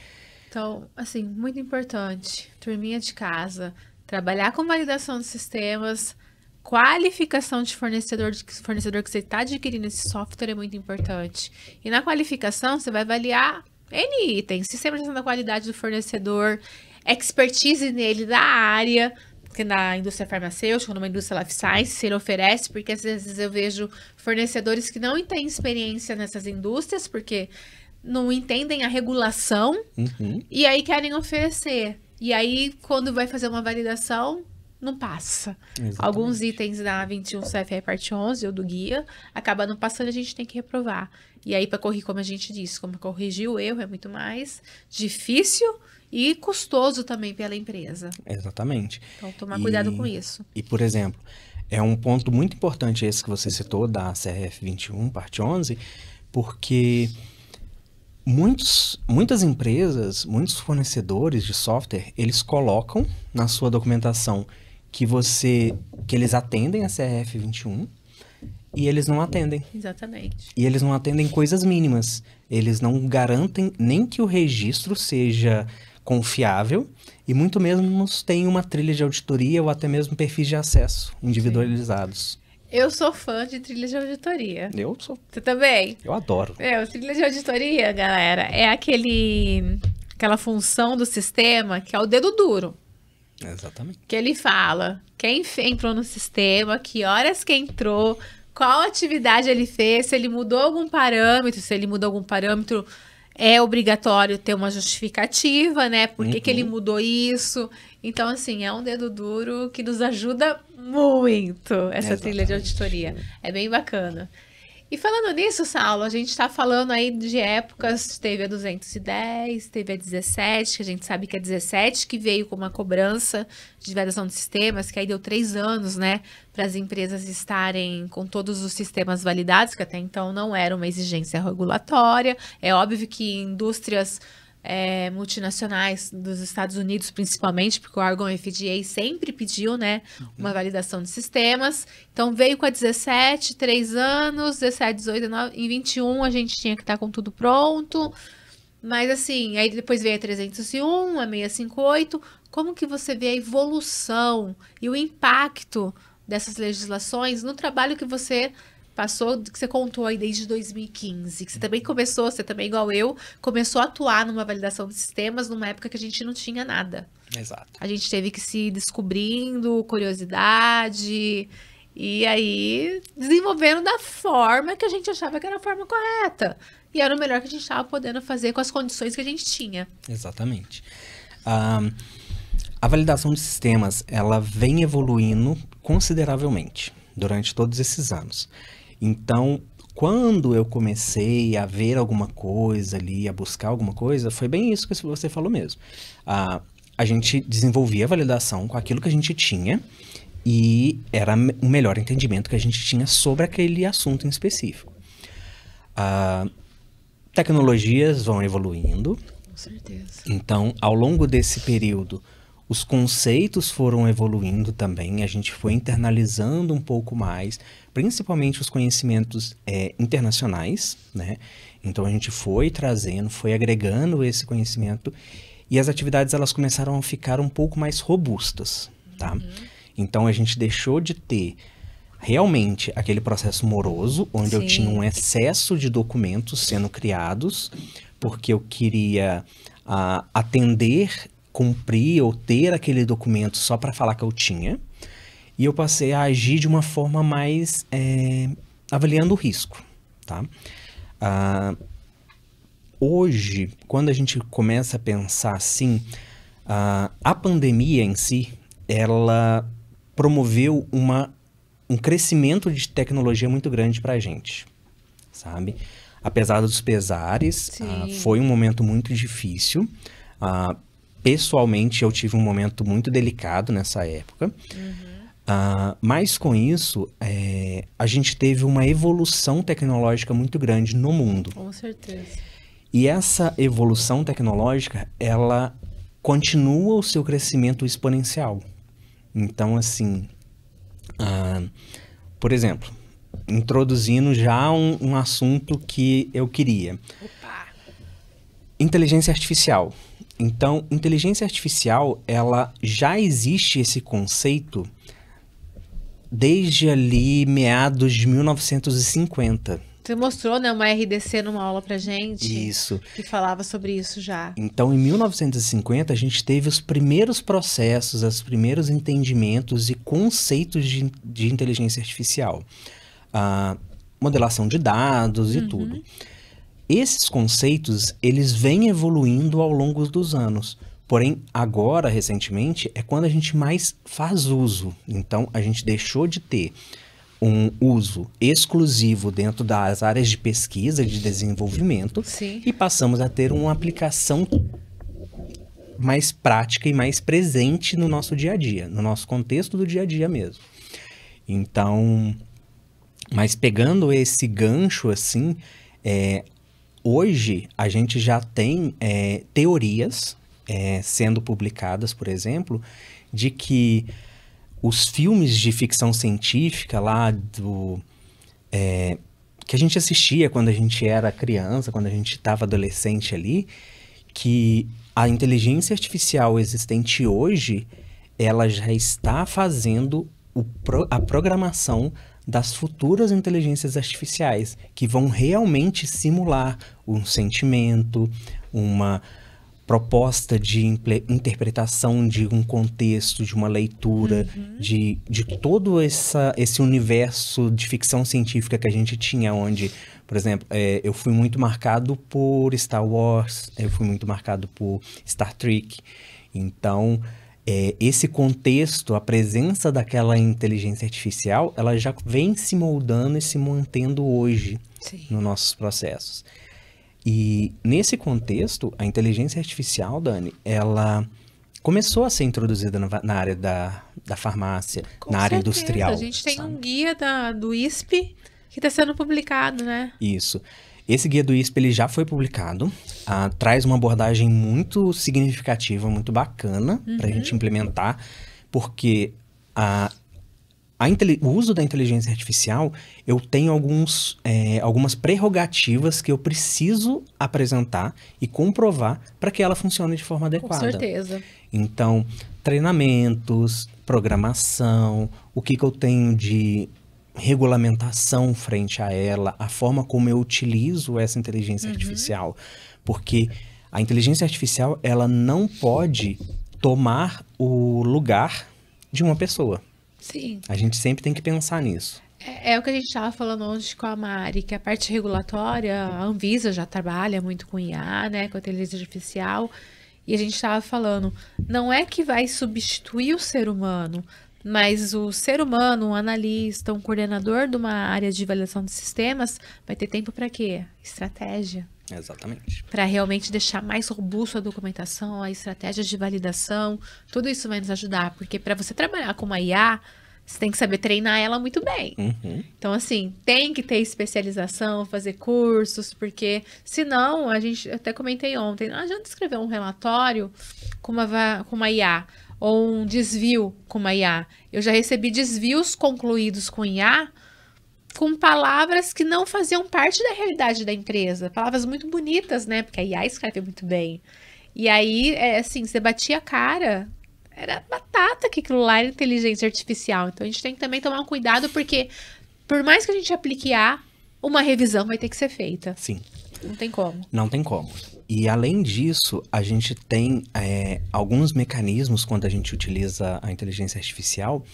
Então, assim, muito importante, turminha de casa, trabalhar com validação de sistemas, qualificação de fornecedor que você está adquirindo esse software é muito importante. E na qualificação, você vai avaliar N itens, sistema de gestão da qualidade do fornecedor, expertise nele da área, que na indústria farmacêutica, numa indústria life science, ele oferece, porque às vezes eu vejo fornecedores que não têm experiência nessas indústrias, porque não entendem a regulação e aí querem oferecer. E aí, quando vai fazer uma validação, não passa. Exatamente. Alguns itens da 21 CFR parte 11 ou do guia, acaba não passando, a gente tem que reprovar. E aí, para corrigir, como a gente disse, como corrigir o erro é muito mais difícil e custoso também pela empresa. Exatamente. Então, tomar cuidado com isso. E, por exemplo, é um ponto muito importante esse que você citou, da CRF 21, parte 11, porque muitas empresas, muitos fornecedores de software, eles colocam na sua documentação que eles atendem a CRF 21 e eles não atendem. Exatamente. E eles não atendem coisas mínimas. Eles não garantem nem que o registro seja confiável e muito menos tem uma trilha de auditoria ou até mesmo perfis de acesso individualizados. Eu sou fã de trilha de auditoria. Eu sou. Você também? Eu adoro. Trilha de auditoria, galera, é aquela função do sistema que é o dedo duro. Exatamente. Que ele fala quem entrou no sistema, que horas que entrou, qual atividade ele fez, se ele mudou algum parâmetro, é obrigatório ter uma justificativa, né? Por que ele mudou isso? Então, assim, é um dedo duro que nos ajuda muito, essa trilha de auditoria. É bem bacana. E falando nisso, Saulo, a gente está falando aí de épocas, teve a 210, teve a 17, que a gente sabe que é 17, que veio com uma cobrança de validação de sistemas, que aí deu 3 anos, né, para as empresas estarem com todos os sistemas validados, que até então não era uma exigência regulatória. É óbvio que indústrias multinacionais dos Estados Unidos, principalmente, porque o órgão FDA sempre pediu, né, uma validação de sistemas. Então, veio com a 17, 3 anos, 17, 18, 19, em 21 a gente tinha que estar com tudo pronto. Mas, assim, aí depois veio a 301, a 658. Como que você vê a evolução e o impacto dessas legislações no trabalho que você passou, que você contou aí desde 2015, que você também começou, você também, igual eu, começou a atuar numa validação de sistemas numa época que a gente não tinha nada. Exato. A gente teve que se descobrindo, curiosidade, e aí desenvolvendo da forma que a gente achava que era a forma correta. E era o melhor que a gente estava podendo fazer com as condições que a gente tinha. Exatamente. A validação de sistemas, ela vem evoluindo consideravelmente durante todos esses anos. Então, quando eu comecei a ver alguma coisa ali, a buscar alguma coisa, foi bem isso que você falou mesmo. A gente desenvolvia a validação com aquilo que a gente tinha e era o melhor entendimento que a gente tinha sobre aquele assunto em específico. Tecnologias vão evoluindo. Com certeza. Então, ao longo desse período, os conceitos foram evoluindo também, a gente foi internalizando um pouco mais, principalmente os conhecimentos internacionais, né? Então a gente foi trazendo, foi agregando esse conhecimento e as atividades elas começaram a ficar um pouco mais robustas, tá? Então a gente deixou de ter realmente aquele processo moroso, onde eu tinha um excesso de documentos sendo criados, porque eu queria atender, cumprir ou ter aquele documento só para falar que eu tinha, e eu passei a agir de uma forma mais avaliando o risco, tá? Hoje, quando a gente começa a pensar assim, a pandemia em si, ela promoveu um crescimento de tecnologia muito grande para a gente, sabe? Apesar dos pesares, foi um momento muito difícil. Pessoalmente, eu tive um momento muito delicado nessa época. Mas com isso, a gente teve uma evolução tecnológica muito grande no mundo. Com certeza. E essa evolução tecnológica, ela continua o seu crescimento exponencial. Então, assim, por exemplo, introduzindo já um assunto que eu queria. Opa! Inteligência artificial. Então, inteligência artificial, ela já existe esse conceito desde ali meados de 1950. Você mostrou, né, uma RDC numa aula pra gente. Isso. Que falava sobre isso já. Então, em 1950, a gente teve os primeiros processos, os primeiros entendimentos e conceitos de inteligência artificial. Modelação de dados e tudo. Esses conceitos, eles vêm evoluindo ao longo dos anos. Porém, agora, recentemente, é quando a gente mais faz uso. Então, a gente deixou de ter um uso exclusivo dentro das áreas de pesquisa, de desenvolvimento, e passamos a ter uma aplicação mais prática e mais presente no nosso dia a dia, no nosso contexto do dia a dia mesmo. Então, mas pegando esse gancho assim, hoje a gente já tem teorias sendo publicadas, por exemplo, de que os filmes de ficção científica lá que a gente assistia quando a gente era criança, quando a gente estava adolescente ali, que a inteligência artificial existente hoje, ela já está fazendo a programação das futuras inteligências artificiais, que vão realmente simular um sentimento, proposta de interpretação de um contexto, de uma leitura, de todo esse universo de ficção científica que a gente tinha, onde, por exemplo, eu fui muito marcado por Star Wars, eu fui muito marcado por Star Trek. Então, esse contexto, a presença daquela inteligência artificial, ela já vem se moldando e se mantendo hoje nos nossos processos. E nesse contexto, a inteligência artificial, Dani, ela começou a ser introduzida na área da farmácia, na área industrial. A gente tem um guia do ISP que está sendo publicado, né? Isso. Esse guia do ISP ele já foi publicado, traz uma abordagem muito significativa, muito bacana para a gente implementar, porque o uso da inteligência artificial, eu tenho algumas prerrogativas que eu preciso apresentar e comprovar para que ela funcione de forma adequada. Com certeza. Então, treinamentos, programação, o que eu tenho de regulamentação frente a ela, a forma como eu utilizo essa inteligência artificial. Porque a inteligência artificial, ela não pode tomar o lugar de uma pessoa. Sim. A gente sempre tem que pensar nisso. É o que a gente estava falando hoje com a Mari, que a parte regulatória, a Anvisa já trabalha muito com IA, né, com a inteligência artificial, e a gente estava falando, não é que vai substituir o ser humano, mas o ser humano, um analista, um coordenador de uma área de avaliação de sistemas, vai ter tempo para quê? Estratégia. Exatamente. Para realmente deixar mais robusta a documentação, a estratégia de validação, tudo isso vai nos ajudar, porque para você trabalhar com uma IA, você tem que saber treinar ela muito bem. Então, assim, tem que ter especialização, fazer cursos, porque senão, eu até comentei ontem, não adianta escrever um relatório com uma IA, ou um desvio com uma IA. Eu já recebi desvios concluídos com IA, com palavras que não faziam parte da realidade da empresa. Palavras muito bonitas, né? Porque a IA escreve muito bem. E aí, assim, você batia a cara, era batata que aquilo lá era inteligência artificial. Então, a gente tem que também tomar um cuidado, porque por mais que a gente aplique IA, uma revisão vai ter que ser feita. Sim. Não tem como. Não tem como. E além disso, a gente tem alguns mecanismos quando a gente utiliza a inteligência artificial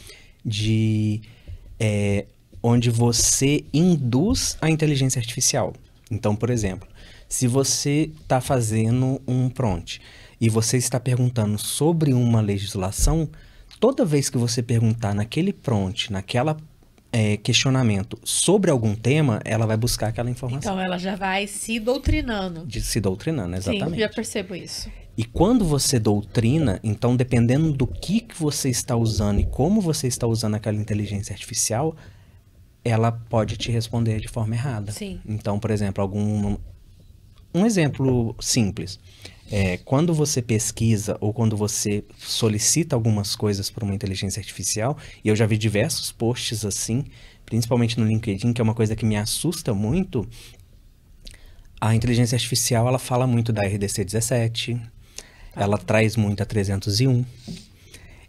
onde você induz a inteligência artificial. Então, por exemplo, se você está fazendo um prompt e você está perguntando sobre uma legislação, toda vez que você perguntar naquele prompt, naquela questionamento sobre algum tema, ela vai buscar aquela informação. Então, ela já vai se doutrinando. Se doutrinando, exatamente. Sim, já percebo isso. E quando você doutrina, então, dependendo do que você está usando e como você está usando aquela inteligência artificial, ela pode te responder de forma errada. Sim. Então, por exemplo, um exemplo simples. Quando você pesquisa ou quando você solicita algumas coisas para uma inteligência artificial, e eu já vi diversos posts assim, principalmente no LinkedIn, que é uma coisa que me assusta muito, a inteligência artificial, ela fala muito da RDC 17, ela traz muito a 301.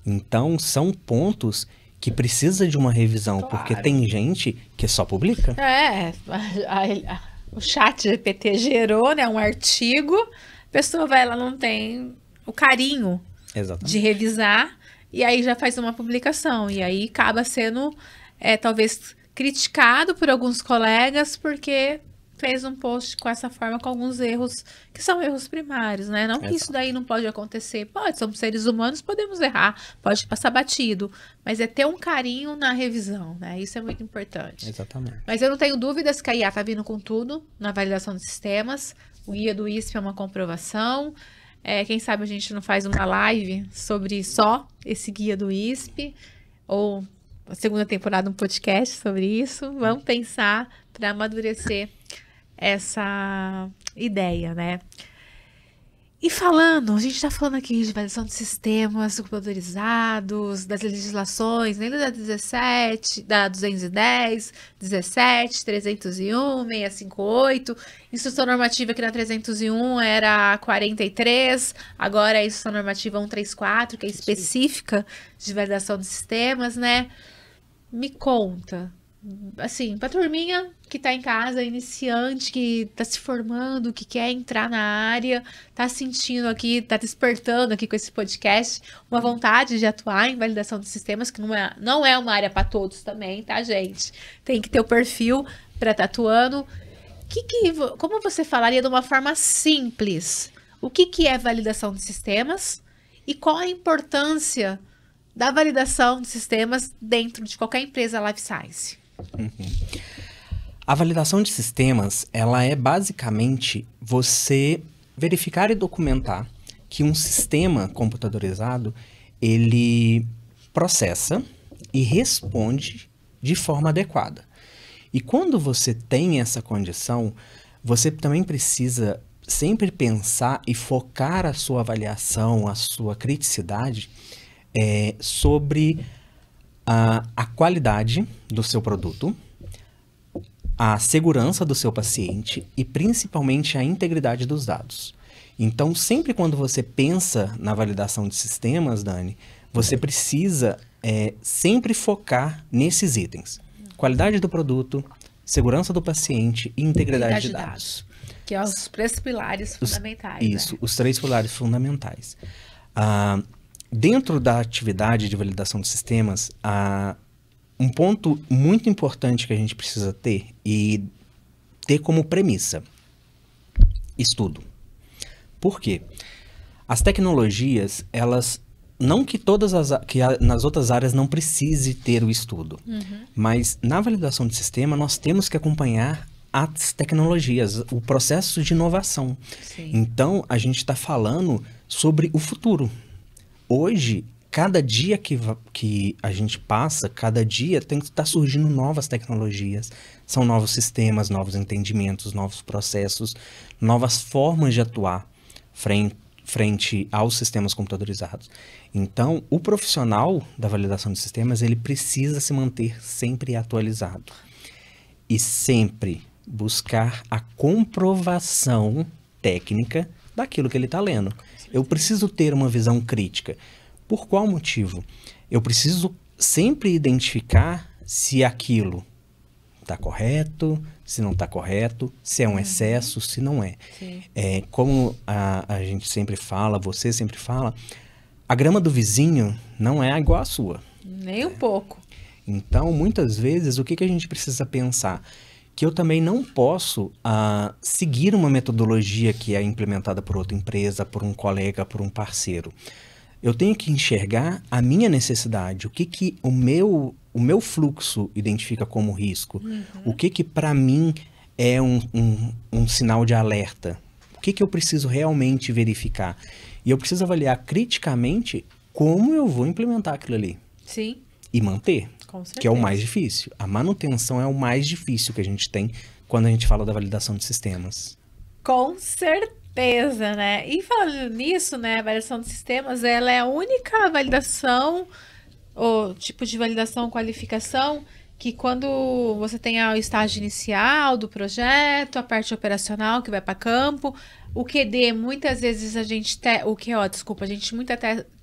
Então, são pontos que precisa de uma revisão, claro. Porque tem gente que só publica. O chat GPT gerou, né, um artigo, a pessoa vai, ela não tem o carinho de revisar, e aí já faz uma publicação, e aí acaba sendo, talvez, criticado por alguns colegas, porque fez um post com essa forma, com alguns erros, que são erros primários, né? Não que isso daí não pode acontecer. Pode, somos seres humanos, podemos errar, pode passar batido, mas é ter um carinho na revisão, né? Isso é muito importante. Exatamente. Mas eu não tenho dúvidas que a IA tá vindo com tudo na validação de sistemas. O guia do ISP é uma comprovação. Quem sabe a gente não faz uma live sobre só esse guia do ISP, ou a segunda temporada um podcast sobre isso. Vamos pensar para amadurecer essa ideia, né? E falando, a gente tá falando aqui de validação de sistemas computadorizados, das legislações, nem da 17, da 210, 17, 301, 658, instrução normativa que na 301 era 43, agora é a instrução normativa 134, que é específica de validação de sistemas, né? Me conta, assim, pra turminha que tá em casa, iniciante, que tá se formando, que quer entrar na área, tá sentindo aqui, tá despertando aqui com esse podcast, uma vontade de atuar em validação de sistemas, que não é uma área para todos também, tá, gente? Tem que ter o perfil para estar atuando. Como você falaria de uma forma simples? O que é validação de sistemas e qual a importância da validação de sistemas dentro de qualquer empresa life science? A validação de sistemas, ela é basicamente você verificar e documentar que um sistema computadorizado, ele processa e responde de forma adequada. E quando você tem essa condição, você também precisa sempre pensar e focar a sua avaliação, a sua criticidade sobre a qualidade do seu produto, a segurança do seu paciente e principalmente a integridade dos dados. Então, sempre quando você pensa na validação de sistemas, Dani, você precisa sempre focar nesses itens. Qualidade do produto, segurança do paciente e integridade de dados. Que são os três pilares fundamentais. Isso, os três pilares fundamentais. Dentro da atividade de validação de sistemas, um ponto muito importante que a gente precisa ter e ter como premissa: estudo. Por quê? As tecnologias, elas, não que nas outras áreas não precise ter o estudo, mas na validação de sistema nós temos que acompanhar as tecnologias, o processo de inovação. Sim. Então, a gente está falando sobre o futuro. Hoje, cada dia que a gente passa, cada dia tem que estar surgindo novas tecnologias. São novos sistemas, novos entendimentos, novos processos, novas formas de atuar frente aos sistemas computadorizados. Então, o profissional da validação de sistemas, ele precisa se manter sempre atualizado. E sempre buscar a comprovação técnica daquilo que ele está lendo. Eu preciso ter uma visão crítica. Por qual motivo? Eu preciso sempre identificar se aquilo está correto, se não está correto, se é um excesso, se não é. Como a gente sempre fala, você sempre fala, a grama do vizinho não é igual à sua. Nem um pouco. Então, muitas vezes, o que a gente precisa pensar? Que eu também não posso seguir uma metodologia que é implementada por outra empresa, por um colega, por um parceiro. Eu tenho que enxergar a minha necessidade, o que o meu fluxo identifica como risco, o que para mim é um sinal de alerta, o que eu preciso realmente verificar. E eu preciso avaliar criticamente como eu vou implementar aquilo ali. Sim. E manter, Com certeza. que é o mais difícil. A manutenção é o mais difícil que a gente tem quando a gente fala da validação de sistemas. Com certeza, né? E falando nisso, né, a validação de sistemas, ela é a única validação, ou tipo de validação, qualificação, que quando você tem o estágio inicial do projeto, a parte operacional que vai para campo, o QD, muitas vezes a gente a gente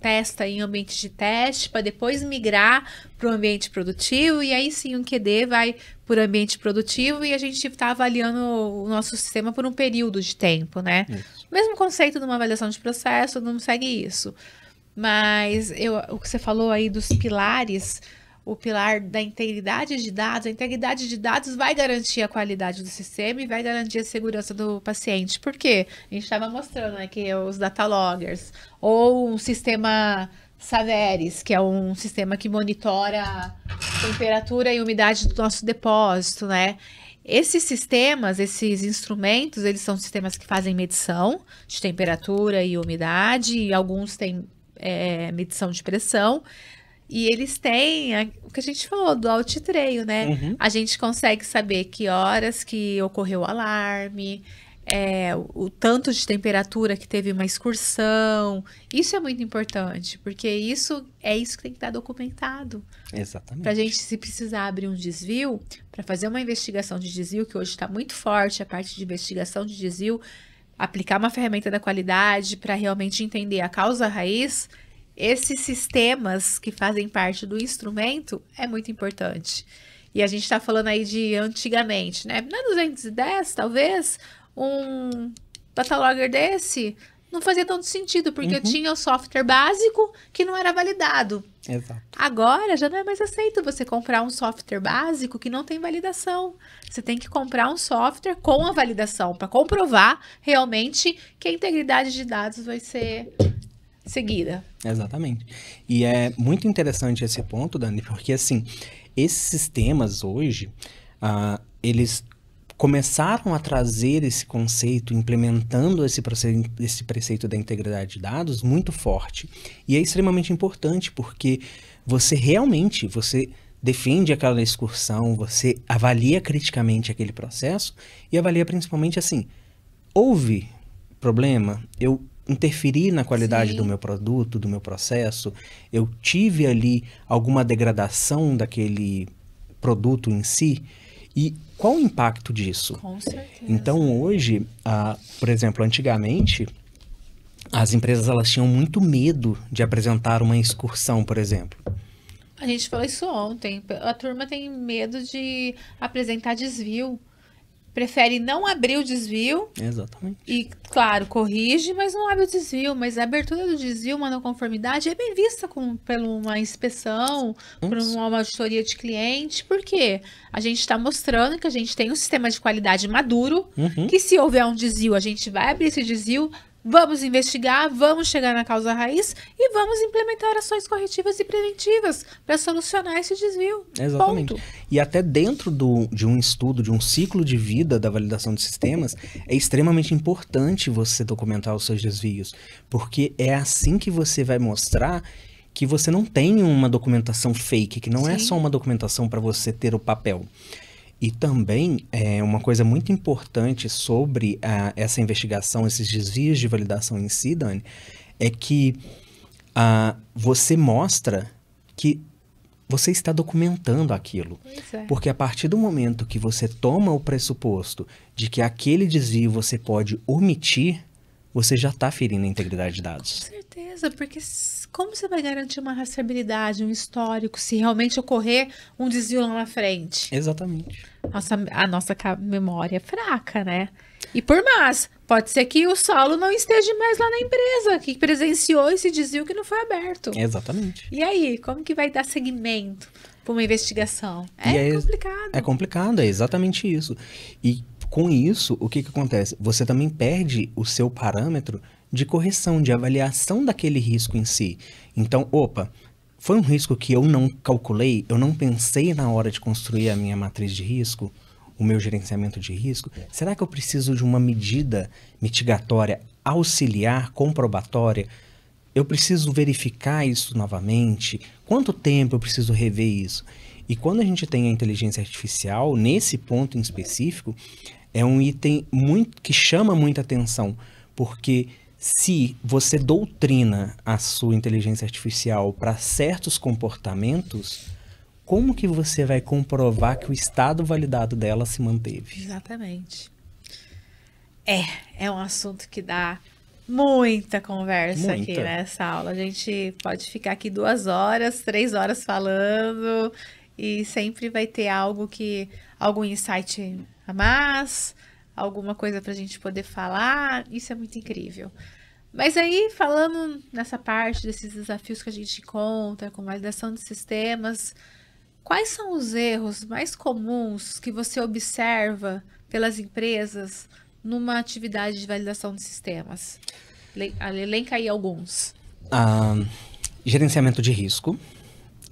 testa em ambiente de teste para depois migrar para o ambiente produtivo, e aí sim o QD vai para o ambiente produtivo e a gente está avaliando o nosso sistema por um período de tempo, né? Isso. Mesmo conceito de uma avaliação de processo, não segue isso. Mas o que você falou aí dos pilares, o pilar da integridade de dados, a integridade de dados vai garantir a qualidade do sistema e vai garantir a segurança do paciente. Por quê? A gente estava mostrando, né, que os data loggers, ou um sistema Saveris, que é um sistema que monitora a temperatura e umidade do nosso depósito, né? Esses sistemas, esses instrumentos, eles são sistemas que fazem medição de temperatura e umidade, e alguns têm medição de pressão. E eles têm o que a gente falou do auto-treio, né? A gente consegue saber que horas que ocorreu o alarme, o tanto de temperatura que teve uma excursão. Isso é muito importante, porque isso que tem que estar documentado. Exatamente. Pra gente, se precisar abrir um desvio, para fazer uma investigação de desvio, que hoje está muito forte a parte de investigação de desvio, aplicar uma ferramenta da qualidade para realmente entender a causa raiz. Esses sistemas que fazem parte do instrumento é muito importante. E a gente está falando aí de antigamente, né? Na 210, talvez, um datalogger desse não fazia tanto sentido, porque tinha o software básico que não era validado. Exato. Agora já não é mais aceito você comprar um software básico que não tem validação. Você tem que comprar um software com a validação para comprovar realmente que a integridade de dados vai ser seguida. Exatamente. E é muito interessante esse ponto, Dani, porque assim, esses sistemas hoje, eles começaram a trazer esse conceito, implementando esse preceito da integridade de dados muito forte. E é extremamente importante, porque você defende aquela excursão, você avalia criticamente aquele processo e avalia principalmente assim, houve problema? Eu interferi na qualidade do meu produto, do meu processo? Eu tive ali alguma degradação daquele produto em si? E qual o impacto disso? Com certeza. Então, hoje, por exemplo, antigamente, as empresas elas tinham muito medo de apresentar uma excursão, por exemplo. A gente falou isso ontem. A turma tem medo de apresentar desvio. Prefere não abrir o desvio. Exatamente. E, claro, corrige, mas não abre o desvio. Mas a abertura do desvio, uma não conformidade, é bem vista por uma inspeção, por uma auditoria de cliente. Por quê? A gente está mostrando que a gente tem um sistema de qualidade maduro, que se houver um desvio, a gente vai abrir esse desvio, vamos investigar, vamos chegar na causa raiz e vamos implementar ações corretivas e preventivas para solucionar esse desvio. Exatamente. Ponto. E até dentro de um estudo, de um ciclo de vida da validação de sistemas, é extremamente importante você documentar os seus desvios, porque é assim que você vai mostrar que você não tem uma documentação fake, que não é só uma documentação para você ter o papel. E também, uma coisa muito importante sobre essa investigação, esses desvios de validação em si, Dani, é que você mostra que você está documentando aquilo. Pois é. Porque a partir do momento que você toma o pressuposto de que aquele desvio você pode omitir, você já está ferindo a integridade de dados. Com certeza, porque como você vai garantir uma rastreabilidade, um histórico, se realmente ocorrer um desvio lá na frente? Exatamente. A nossa memória é fraca, né? E por mais, pode ser que o solo não esteja mais lá na empresa, que presenciou esse desvio que não foi aberto. Exatamente. E aí, como que vai dar seguimento para uma investigação? É complicado. É complicado, é exatamente isso. E com isso, o que acontece? Você também perde o seu parâmetro de correção, de avaliação daquele risco em si. Então, foi um risco que eu não calculei, eu não pensei na hora de construir a minha matriz de risco, o meu gerenciamento de risco. Será que eu preciso de uma medida mitigatória, auxiliar, comprobatória? Eu preciso verificar isso novamente? Quanto tempo eu preciso rever isso? E quando a gente tem a inteligência artificial, nesse ponto em específico, é um item que chama muita atenção, porque se você doutrina a sua inteligência artificial para certos comportamentos, como que você vai comprovar que o estado validado dela se manteve? Exatamente. É um assunto que dá muita conversa aqui nessa aula. A gente pode ficar aqui 2 horas, 3 horas falando e sempre vai ter algum insight a mais, alguma coisa para a gente poder falar. Isso é muito incrível. Mas aí, falando nessa parte desses desafios que a gente encontra com validação de sistemas, quais são os erros mais comuns que você observa pelas empresas numa atividade de validação de sistemas? Elenca aí alguns. Gerenciamento de risco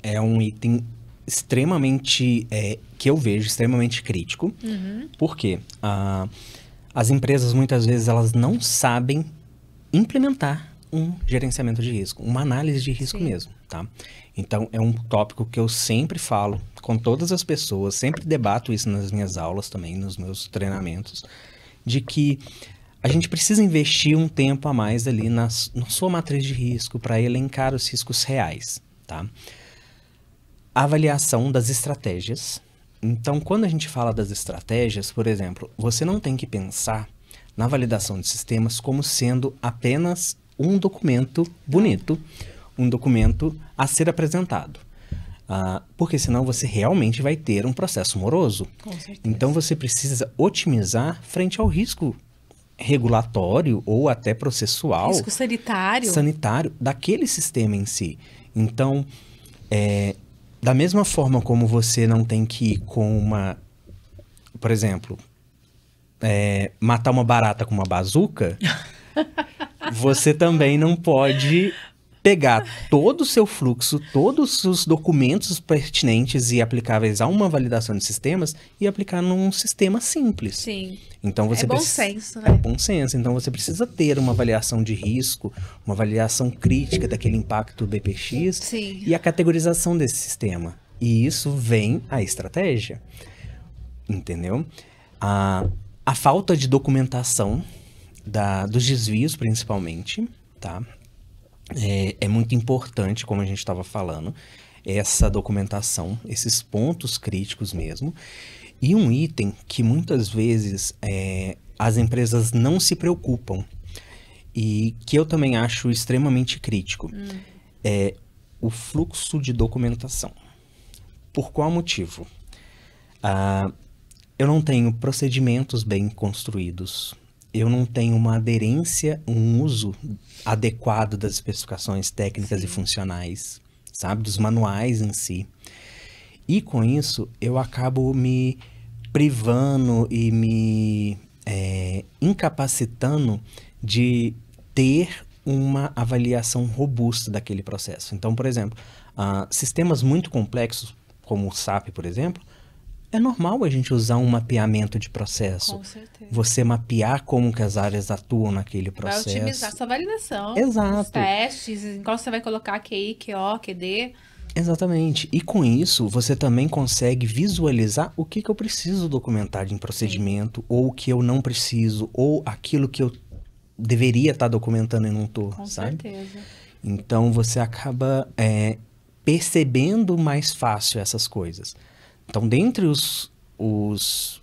é um item extremamente, que eu vejo extremamente crítico. Por quê? As empresas muitas vezes elas não sabem implementar um gerenciamento de risco, uma análise de risco mesmo, tá? Então, é um tópico que eu sempre falo com todas as pessoas, sempre debato isso nas minhas aulas também, nos meus treinamentos, de que a gente precisa investir um tempo a mais ali na sua matriz de risco para elencar os riscos reais, tá? A avaliação das estratégias. Então, quando a gente fala das estratégias, por exemplo, você não tem que pensar na validação de sistemas como sendo apenas um documento bonito, um documento a ser apresentado. Porque senão você realmente vai ter um processo moroso. Com certeza. Então você precisa otimizar frente ao risco regulatório ou até processual. Risco sanitário. Sanitário daquele sistema em si. Então, da mesma forma como você não tem que ir com uma... Por exemplo, matar uma barata com uma bazuca, você também não pode pegar todo o seu fluxo, todos os documentos pertinentes e aplicáveis a uma validação de sistemas e aplicar num sistema simples. Sim. Então você bom senso, né? É bom senso. Então você precisa ter uma avaliação de risco, uma avaliação crítica daquele impacto BPX. Sim. E a categorização desse sistema. E isso vem a estratégia. Entendeu? A falta de documentação dos desvios, principalmente, tá? É muito importante, como a gente estava falando, essa documentação, esses pontos críticos mesmo. E um item que muitas vezes as empresas não se preocupam e que eu também acho extremamente crítico é o fluxo de documentação. Por qual motivo? Eu não tenho procedimentos bem construídos. Eu não tenho uma aderência, um uso adequado das especificações técnicas e funcionais, sabe? Dos manuais em si. E com isso, eu acabo me privando e me incapacitando de ter uma avaliação robusta daquele processo. Então, por exemplo, sistemas muito complexos, como o SAP, por exemplo, é normal a gente usar um mapeamento de processo. Com certeza. Você mapear como que as áreas atuam naquele processo. Vai otimizar sua validação. Exato. Os testes, em qual você vai colocar QI, QO, QD. Exatamente. E com isso, você também consegue visualizar o que eu preciso documentar em procedimento, ou o que eu não preciso, ou aquilo que eu deveria estar documentando e não estou, sabe? Com certeza. Então, você acaba percebendo mais fácil essas coisas. Então, dentre os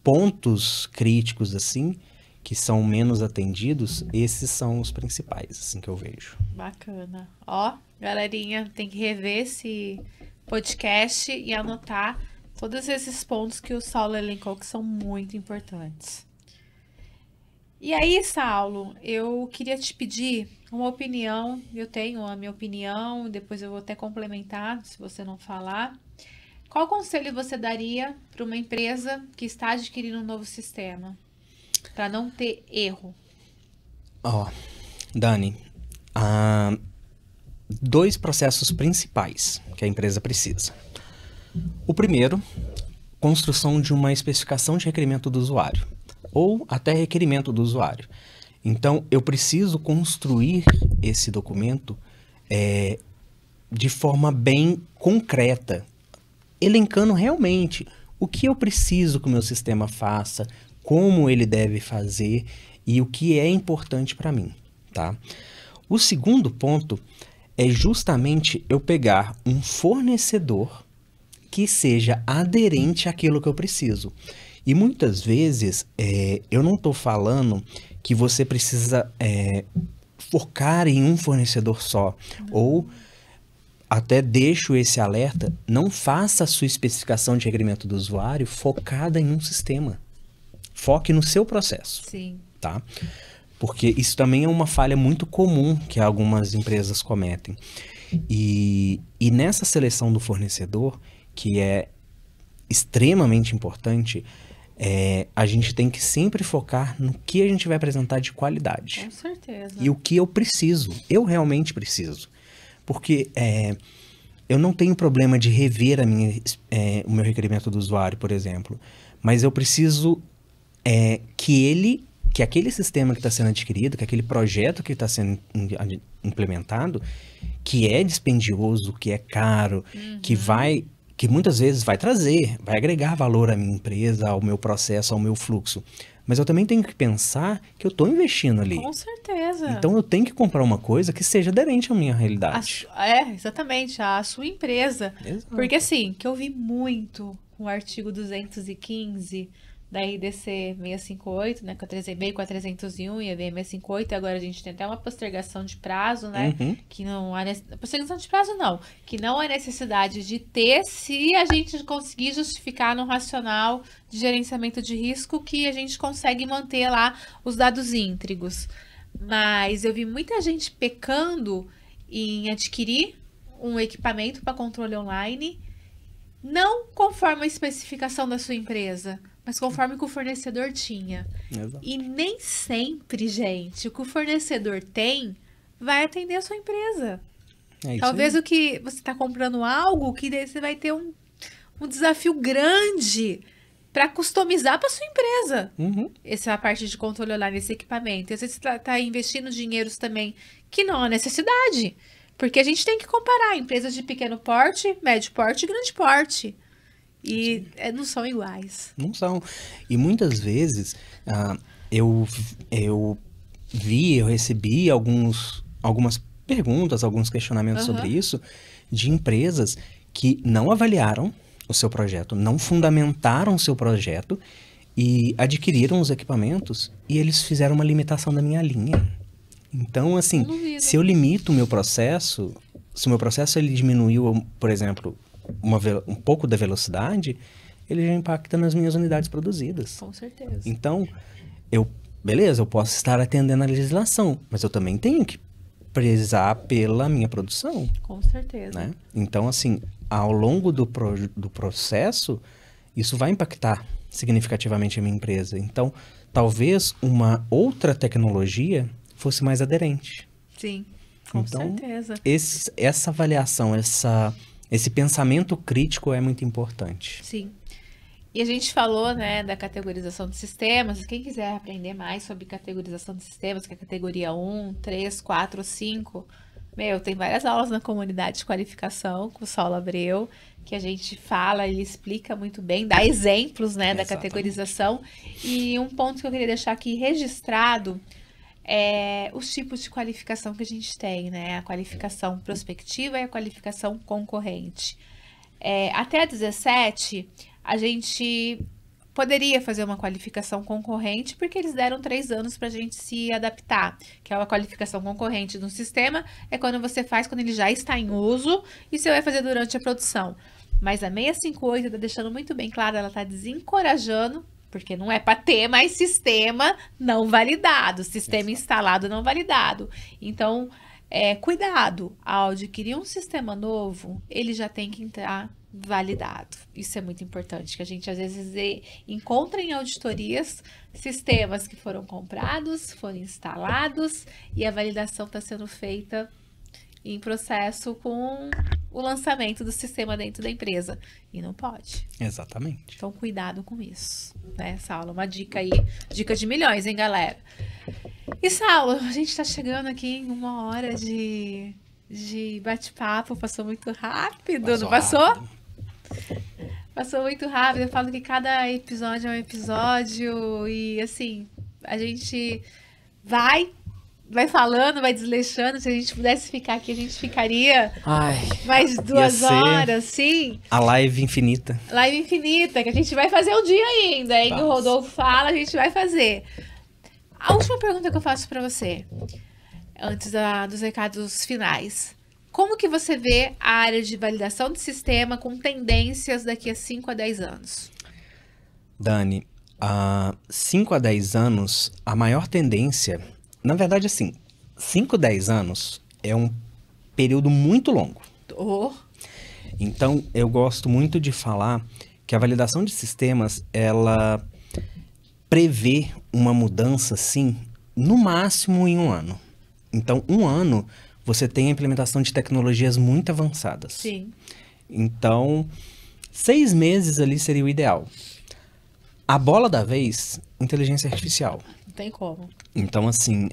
pontos críticos, assim, que são menos atendidos, esses são os principais, assim, que eu vejo. Bacana. Ó, galerinha, tem que rever esse podcast e anotar todos esses pontos que o Saulo elencou, que são muito importantes. E aí, Saulo, eu queria te pedir uma opinião. Eu tenho a minha opinião, depois eu vou até complementar, se você não falar. Qual conselho você daria para uma empresa que está adquirindo um novo sistema? Para não ter erro. Dani, 2 processos principais que a empresa precisa. O primeiro, construção de uma especificação de requerimento do usuário, ou até requerimento do usuário. Então, eu preciso construir esse documento de forma bem concreta, elencando realmente o que eu preciso que o meu sistema faça, como ele deve fazer e o que é importante para mim, tá? O segundo ponto é justamente eu pegar um fornecedor que seja aderente àquilo que eu preciso. E muitas vezes eu não estou falando que você precisa focar em um fornecedor só, ou até deixo esse alerta, não faça a sua especificação de requerimento do usuário focada em um sistema. Foque no seu processo. Sim. Tá? Porque isso também é uma falha muito comum que algumas empresas cometem. E nessa seleção do fornecedor, que é extremamente importante, a gente tem que sempre focar no que a gente vai apresentar de qualidade. Com certeza. E o que eu preciso, eu realmente preciso. Porque eu não tenho problema de rever o meu requerimento do usuário, por exemplo. Mas eu preciso que aquele sistema que está sendo adquirido, que aquele projeto que está sendo implementado, que é dispendioso, que é caro, que muitas vezes vai agregar valor à minha empresa, ao meu processo, ao meu fluxo. Mas eu também tenho que pensar que eu estou investindo ali. Com certeza. Então eu tenho que comprar uma coisa que seja aderente à minha realidade. Exatamente, a sua empresa. Exato. Porque assim, que eu vi muito o artigo 215 da RDC 658, né, com a 306, com a 301 e a VM658, e agora a gente tem até uma postergação de prazo, né, que não há postergação de prazo não, que não há necessidade de ter se a gente conseguir justificar no racional de gerenciamento de risco que a gente consegue manter lá os dados íntegros. Mas eu vi muita gente pecando em adquirir um equipamento para controle online, não conforme a especificação da sua empresa, mas conforme o que o fornecedor tinha. Exato. E nem sempre, gente, o que o fornecedor tem vai atender a sua empresa. É isso Talvez aí. o que você está comprando algo que daí você vai ter um desafio grande para customizar para sua empresa. Essa é a parte de controle online desse equipamento. E às vezes você está investindo dinheiros também que não há necessidade. Porque a gente tem que comparar empresas de pequeno porte, médio porte e grande porte. E não são iguais. Não são. E muitas vezes eu recebi algumas perguntas, alguns questionamentos sobre isso, de empresas que não avaliaram o seu projeto, não fundamentaram o seu projeto e adquiriram os equipamentos e eles fizeram uma limitação da minha linha. Então, assim, se eu limito o meu processo, se o meu processo ele diminuiu, por exemplo, um pouco da velocidade, ele já impacta nas minhas unidades produzidas. Com certeza. Então, beleza, eu posso estar atendendo a legislação, mas eu também tenho que prezar pela minha produção. Com certeza. Né? Então, assim, ao longo do processo, isso vai impactar significativamente a minha empresa. Então, talvez uma outra tecnologia fosse mais aderente. Sim, com certeza. Essa avaliação, esse pensamento crítico é muito importante. Sim. E a gente falou, né, da categorização de sistemas. Quem quiser aprender mais sobre categorização de sistemas, que é a categoria 1, 3, 4, 5, tem várias aulas na comunidade de qualificação com o Saulo Abreu, que a gente fala e explica muito bem, dá exemplos, né, da categorização. E um ponto que eu queria deixar aqui registrado é os tipos de qualificação que a gente tem, né? A qualificação prospectiva e a qualificação concorrente. Até a 17, a gente poderia fazer uma qualificação concorrente, porque eles deram 3 anos para a gente se adaptar, que é uma qualificação concorrente no sistema, é quando você faz quando ele já está em uso e você vai fazer durante a produção. Mas a 658 está deixando muito bem claro, ela está desencorajando, porque não é para ter mais sistema não validado, sistema instalado não validado. Então, cuidado, ao adquirir um sistema novo, ele já tem que entrar validado. Isso é muito importante, que a gente às vezes encontra em auditorias sistemas que foram comprados, foram instalados e a validação está sendo feita em processo com o lançamento do sistema dentro da empresa. E não pode. Exatamente. Então, cuidado com isso, né, Saulo? Uma dica aí, dica de milhões, hein, galera? E, Saulo, a gente tá chegando aqui em 1 hora de bate-papo. Passou muito rápido, não passou? Rápido. Passou muito rápido. Eu falo que cada episódio é um episódio e, assim, a gente vai falando, vai desleixando. Se a gente pudesse ficar aqui, a gente ficaria mais 2 horas, sim. A live infinita. Live infinita, que a gente vai fazer um dia ainda, hein? O Rodolfo fala, a gente vai fazer. A última pergunta que eu faço para você, antes dos recados finais. Como que você vê a área de validação de sistema com tendências daqui a 5 a 10 anos? Dani, há 5 a 10 anos, a maior tendência... Na verdade, assim, 5, 10 anos é um período muito longo. Então, eu gosto muito de falar que a validação de sistemas, ela prevê uma mudança, sim, no máximo em 1 ano. Então, 1 ano, você tem a implementação de tecnologias muito avançadas. Sim. Então, 6 meses ali seria o ideal. A bola da vez, inteligência artificial. Não tem como. Então, assim,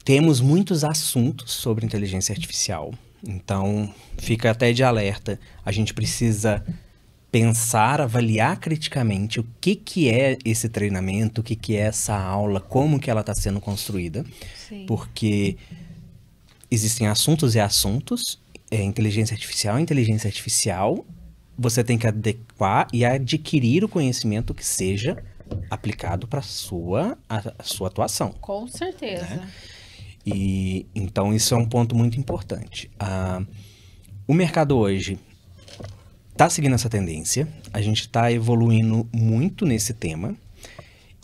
temos muitos assuntos sobre inteligência artificial. Então, fica até de alerta. A gente precisa pensar, avaliar criticamente o que é esse treinamento, o que é essa aula, como que ela está sendo construída. Sim. Porque existem assuntos e assuntos. Inteligência artificial você tem que adequar e adquirir o conhecimento que seja aplicado para a sua atuação. Com certeza. Né? E então isso é um ponto muito importante. O mercado hoje está seguindo essa tendência, a gente está evoluindo muito nesse tema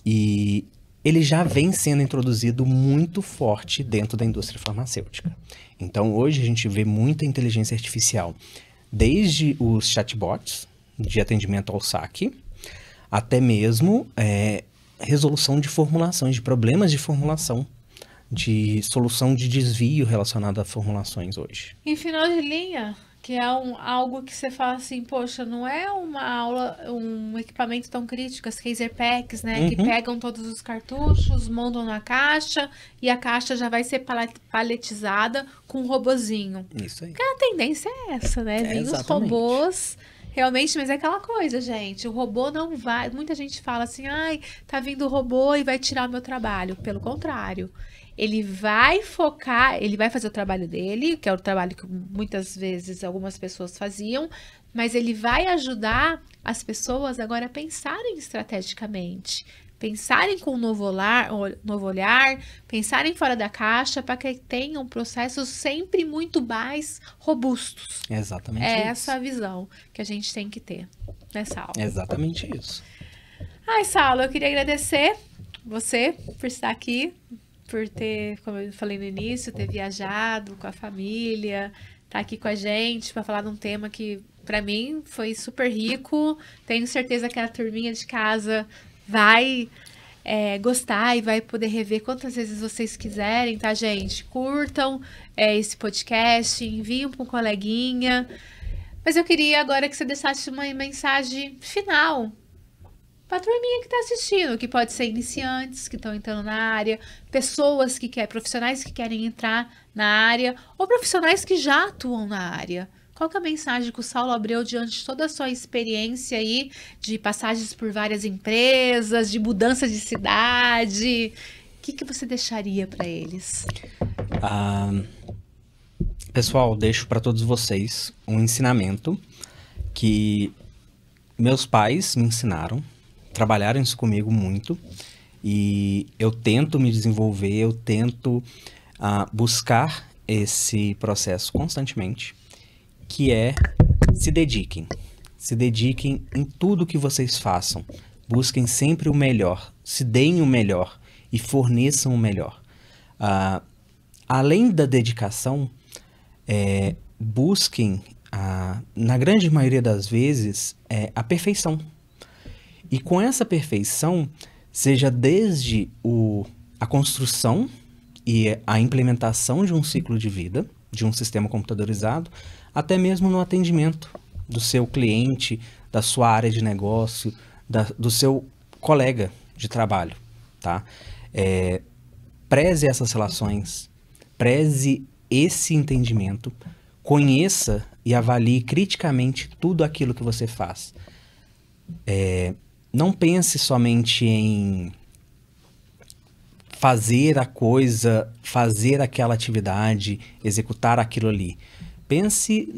e ele já vem sendo introduzido muito forte dentro da indústria farmacêutica. Então hoje a gente vê muita inteligência artificial, desde os chatbots de atendimento ao saque, até mesmo resolução de formulações, de problemas de formulação, de solução de desvio relacionado a formulações hoje. Em final de linha, que é algo que você fala assim, poxa, não é uma aula, um equipamento tão crítico, as Kaiser Packs, né? Que pegam todos os cartuchos, montam na caixa e a caixa já vai ser paletizada com um robozinho. Isso aí. Porque a tendência é essa, né? Vem os robôs. Realmente, mas é aquela coisa, gente. O robô não vai. Muita gente fala assim, ai, tá vindo o robô e vai tirar o meu trabalho. Pelo contrário. Ele vai focar, ele vai fazer o trabalho dele, que é o trabalho que muitas vezes algumas pessoas faziam, mas ele vai ajudar as pessoas agora a pensarem estrategicamente, pensarem com um novo olhar, pensarem fora da caixa para que tenham processos sempre muito mais robustos. Exatamente isso. É isso. essa a visão que a gente tem que ter nessa aula. Exatamente isso. Ai, Saulo, eu queria agradecer você por estar aqui, por ter, como eu falei no início, ter viajado com a família, estar aqui com a gente para falar de um tema que, para mim, foi super rico. Tenho certeza que a turminha de casa vai gostar e vai poder rever quantas vezes vocês quiserem, tá, gente? Curtam esse podcast, enviem para um coleguinha. Mas eu queria agora que você deixasse uma mensagem final para a turminha que está assistindo, que pode ser iniciantes que estão entrando na área, pessoas profissionais que querem entrar na área, ou profissionais que já atuam na área. Qual que é a mensagem que o Saulo Abreu, diante de toda a sua experiência aí, de passagens por várias empresas, de mudança de cidade, o que você deixaria para eles? Pessoal, deixo para todos vocês um ensinamento que meus pais me ensinaram, trabalharam isso comigo muito, e eu tento me desenvolver, eu tento buscar esse processo constantemente, que é se dediquem em tudo que vocês façam, busquem sempre o melhor, se deem o melhor e forneçam o melhor. Além da dedicação, busquem, na grande maioria das vezes, a perfeição. E com essa perfeição, seja desde a construção e a implementação de um ciclo de vida, de um sistema computadorizado, até mesmo no atendimento do seu cliente, da sua área de negócio, do seu colega de trabalho, tá? Preze essas relações, preze esse entendimento, conheça e avalie criticamente tudo aquilo que você faz. Não pense somente em fazer a coisa, fazer aquela atividade, executar aquilo ali. Pense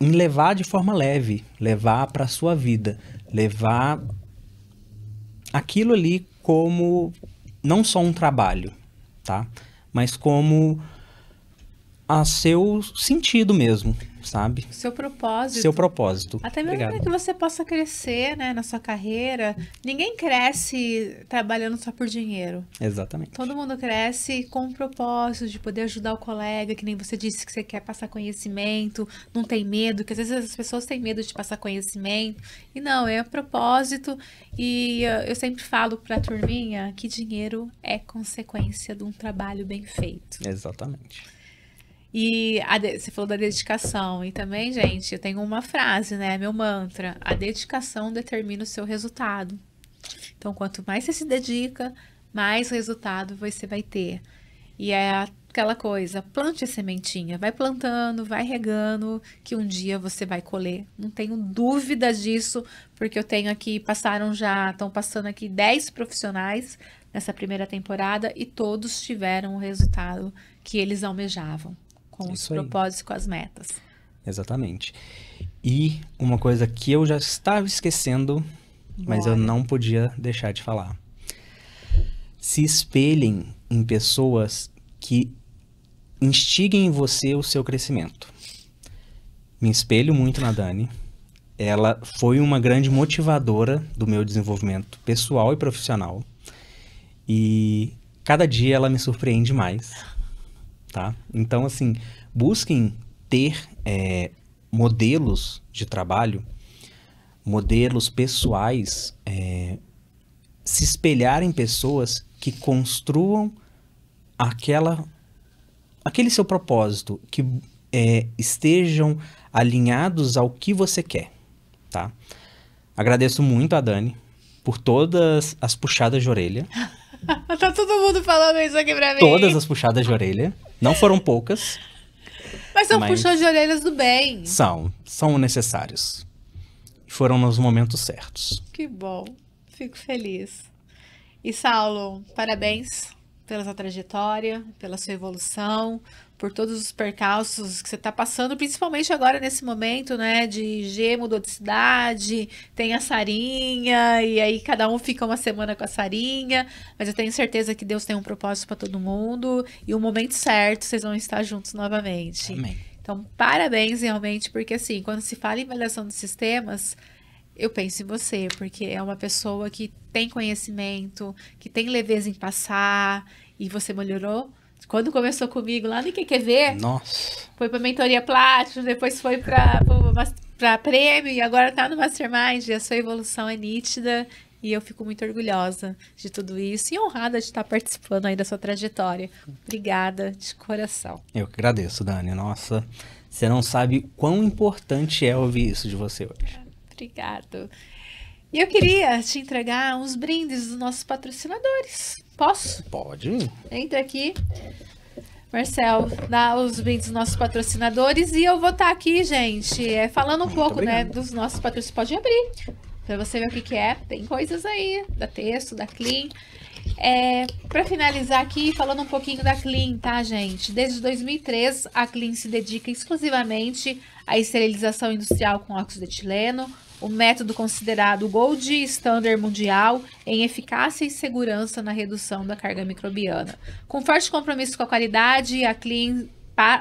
em levar de forma leve, levar para a sua vida, levar aquilo ali como não só um trabalho, tá? Mas como a seu sentido mesmo, sabe? Seu propósito. Seu propósito. Até mesmo para que você possa crescer, né, na sua carreira. Ninguém cresce trabalhando só por dinheiro. Exatamente. Todo mundo cresce com um propósito de poder ajudar o colega, que nem você disse que você quer passar conhecimento, não tem medo, que às vezes as pessoas têm medo de passar conhecimento. E não, é propósito. E eu sempre falo para a turminha que dinheiro é consequência de um trabalho bem feito. Exatamente. E você falou da dedicação. E também, gente, eu tenho uma frase, né? Meu mantra. A dedicação determina o seu resultado. Então, quanto mais você se dedica, mais resultado você vai ter. E é aquela coisa, plante a sementinha. Vai plantando, vai regando, que um dia você vai colher. Não tenho dúvida disso, porque eu tenho aqui, estão passando aqui 10 profissionais nessa primeira temporada e todos tiveram o resultado que eles almejavam. Com os propósitos, com as metas. Exatamente. E uma coisa que eu já estava esquecendo, mas eu Bora. não podia deixar de falar. Se espelhem em pessoas que instiguem em você o seu crescimento. Me espelho muito na Dani. Ela foi uma grande motivadora do meu desenvolvimento pessoal e profissional. E cada dia ela me surpreende mais, tá? Então, assim, busquem ter modelos de trabalho, modelos pessoais, se espelhar em pessoas que construam aquele seu propósito, que estejam alinhados ao que você quer, tá? Agradeço muito a Dani por todas as puxadas de orelha. Tá todo mundo falando isso aqui pra mim. Todas as puxadas de orelha. Não foram poucas. Mas são Mas- puxões de orelhas do bem. São necessários. Foram nos momentos certos. Que bom. Fico feliz. E Saulo, parabéns pela sua trajetória, pela sua evolução, por todos os percalços que você está passando, principalmente agora nesse momento, né, de G mudou de cidade, tem a Sarinha, e aí cada um fica uma semana com a Sarinha, mas eu tenho certeza que Deus tem um propósito para todo mundo, e o momento certo vocês vão estar juntos novamente. Amém. Então, parabéns realmente, porque assim, quando se fala em avaliação de sistemas, eu penso em você, porque é uma pessoa que tem conhecimento, que tem leveza em passar, e você melhorou. Quando começou comigo lá no QQV, Nossa. foi para mentoria Platinum, depois foi para prêmio e agora tá no Mastermind. E a sua evolução é nítida e eu fico muito orgulhosa de tudo isso e honrada de estar participando aí da sua trajetória. Obrigada de coração. Eu que agradeço, Dani. Nossa, você não sabe quão importante é ouvir isso de você hoje. Obrigado. E eu queria te entregar uns brindes dos nossos patrocinadores. Posso? Pode? Entra aqui. Marcel, dá os brindes dos nossos patrocinadores e eu vou estar aqui, gente, falando um pouco, né, obrigado. dos nossos patrocinadores. Pode abrir, pra você ver o que que é. Tem coisas aí, da Texto, da Clean. Para finalizar aqui, falando um pouquinho da Clean, tá, gente? Desde 2003, a Clean se dedica exclusivamente à esterilização industrial com óxido de etileno, o método considerado o Gold Standard mundial em eficácia e segurança na redução da carga microbiana. Com forte compromisso com a qualidade, a Clean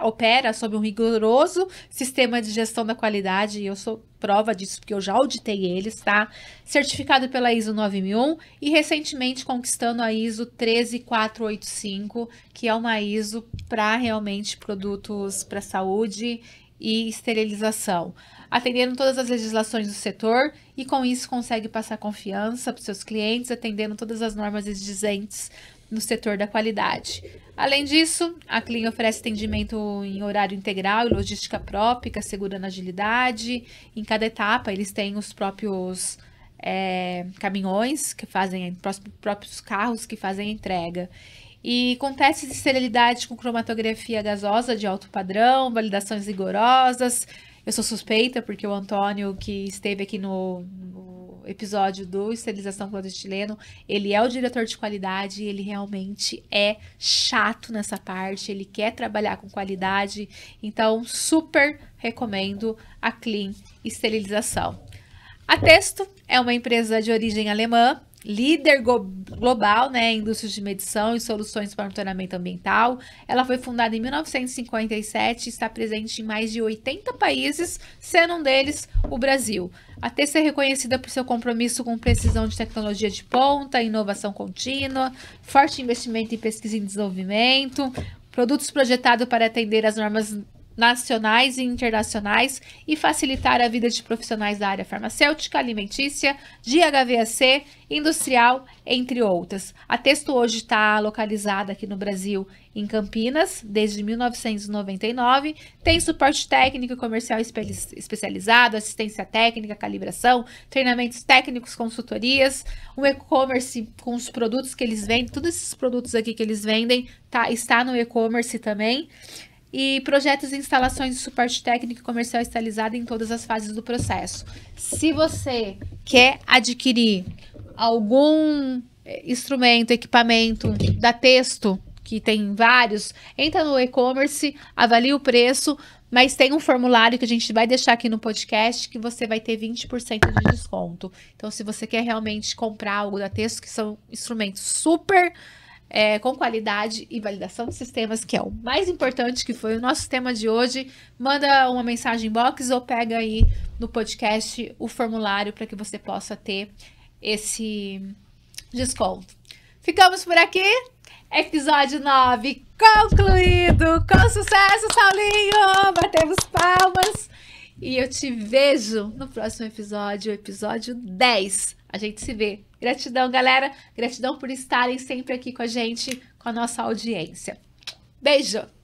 opera sob um rigoroso sistema de gestão da qualidade, e eu sou prova disso porque eu já auditei eles, tá? Certificado pela ISO 9001 e recentemente conquistando a ISO 13485, que é uma ISO para realmente produtos para saúde e esterilização, atendendo todas as legislações do setor e com isso consegue passar confiança para os seus clientes, atendendo todas as normas exigentes no setor da qualidade. Além disso, a Clean oferece atendimento em horário integral e logística própria, assegurando agilidade. Em cada etapa, eles têm os próprios caminhões que fazem, próprios carros que fazem a entrega. E com testes de esterilidade com cromatografia gasosa de alto padrão, validações rigorosas. Eu sou suspeita porque o Antônio, que esteve aqui no episódio do esterilização com etileno, ele é o diretor de qualidade e ele realmente é chato nessa parte, ele quer trabalhar com qualidade, então super recomendo a Clean Esterilização. A Texto é uma empresa de origem alemã, líder global, né, em indústrias de medição e soluções para monitoramento ambiental. Ela foi fundada em 1957 e está presente em mais de 80 países, sendo um deles o Brasil. A Texto é reconhecida por seu compromisso com precisão de tecnologia de ponta, inovação contínua, forte investimento em pesquisa e desenvolvimento, produtos projetados para atender às normas nacionais e internacionais e facilitar a vida de profissionais da área farmacêutica, alimentícia, de HVAC, industrial, entre outras. A Texto hoje está localizada aqui no Brasil, em Campinas, desde 1999. Tem suporte técnico e comercial especializado, assistência técnica, calibração, treinamentos técnicos, consultorias, um e-commerce com os produtos que eles vendem, todos esses produtos aqui que eles vendem está no e-commerce também. E projetos e instalações de suporte técnico e comercial especializado em todas as fases do processo. Se você quer adquirir algum instrumento, equipamento da Texto, que tem vários, entra no e-commerce, avalia o preço, Mas tem um formulário que a gente vai deixar aqui no podcast que você vai ter 20% de desconto. Então, se você quer realmente comprar algo da Texto, que são instrumentos super com qualidade e validação de sistemas, que é o mais importante, que foi o nosso tema de hoje, manda uma mensagem inbox ou pega aí no podcast o formulário para que você possa ter esse desconto. Ficamos por aqui. Episódio 9 concluído! Com sucesso, Saulinho! Batemos palmas! E eu te vejo no próximo episódio, o episódio 10. A gente se vê. Gratidão, galera. Gratidão por estarem sempre aqui com a gente, com a nossa audiência. Beijo!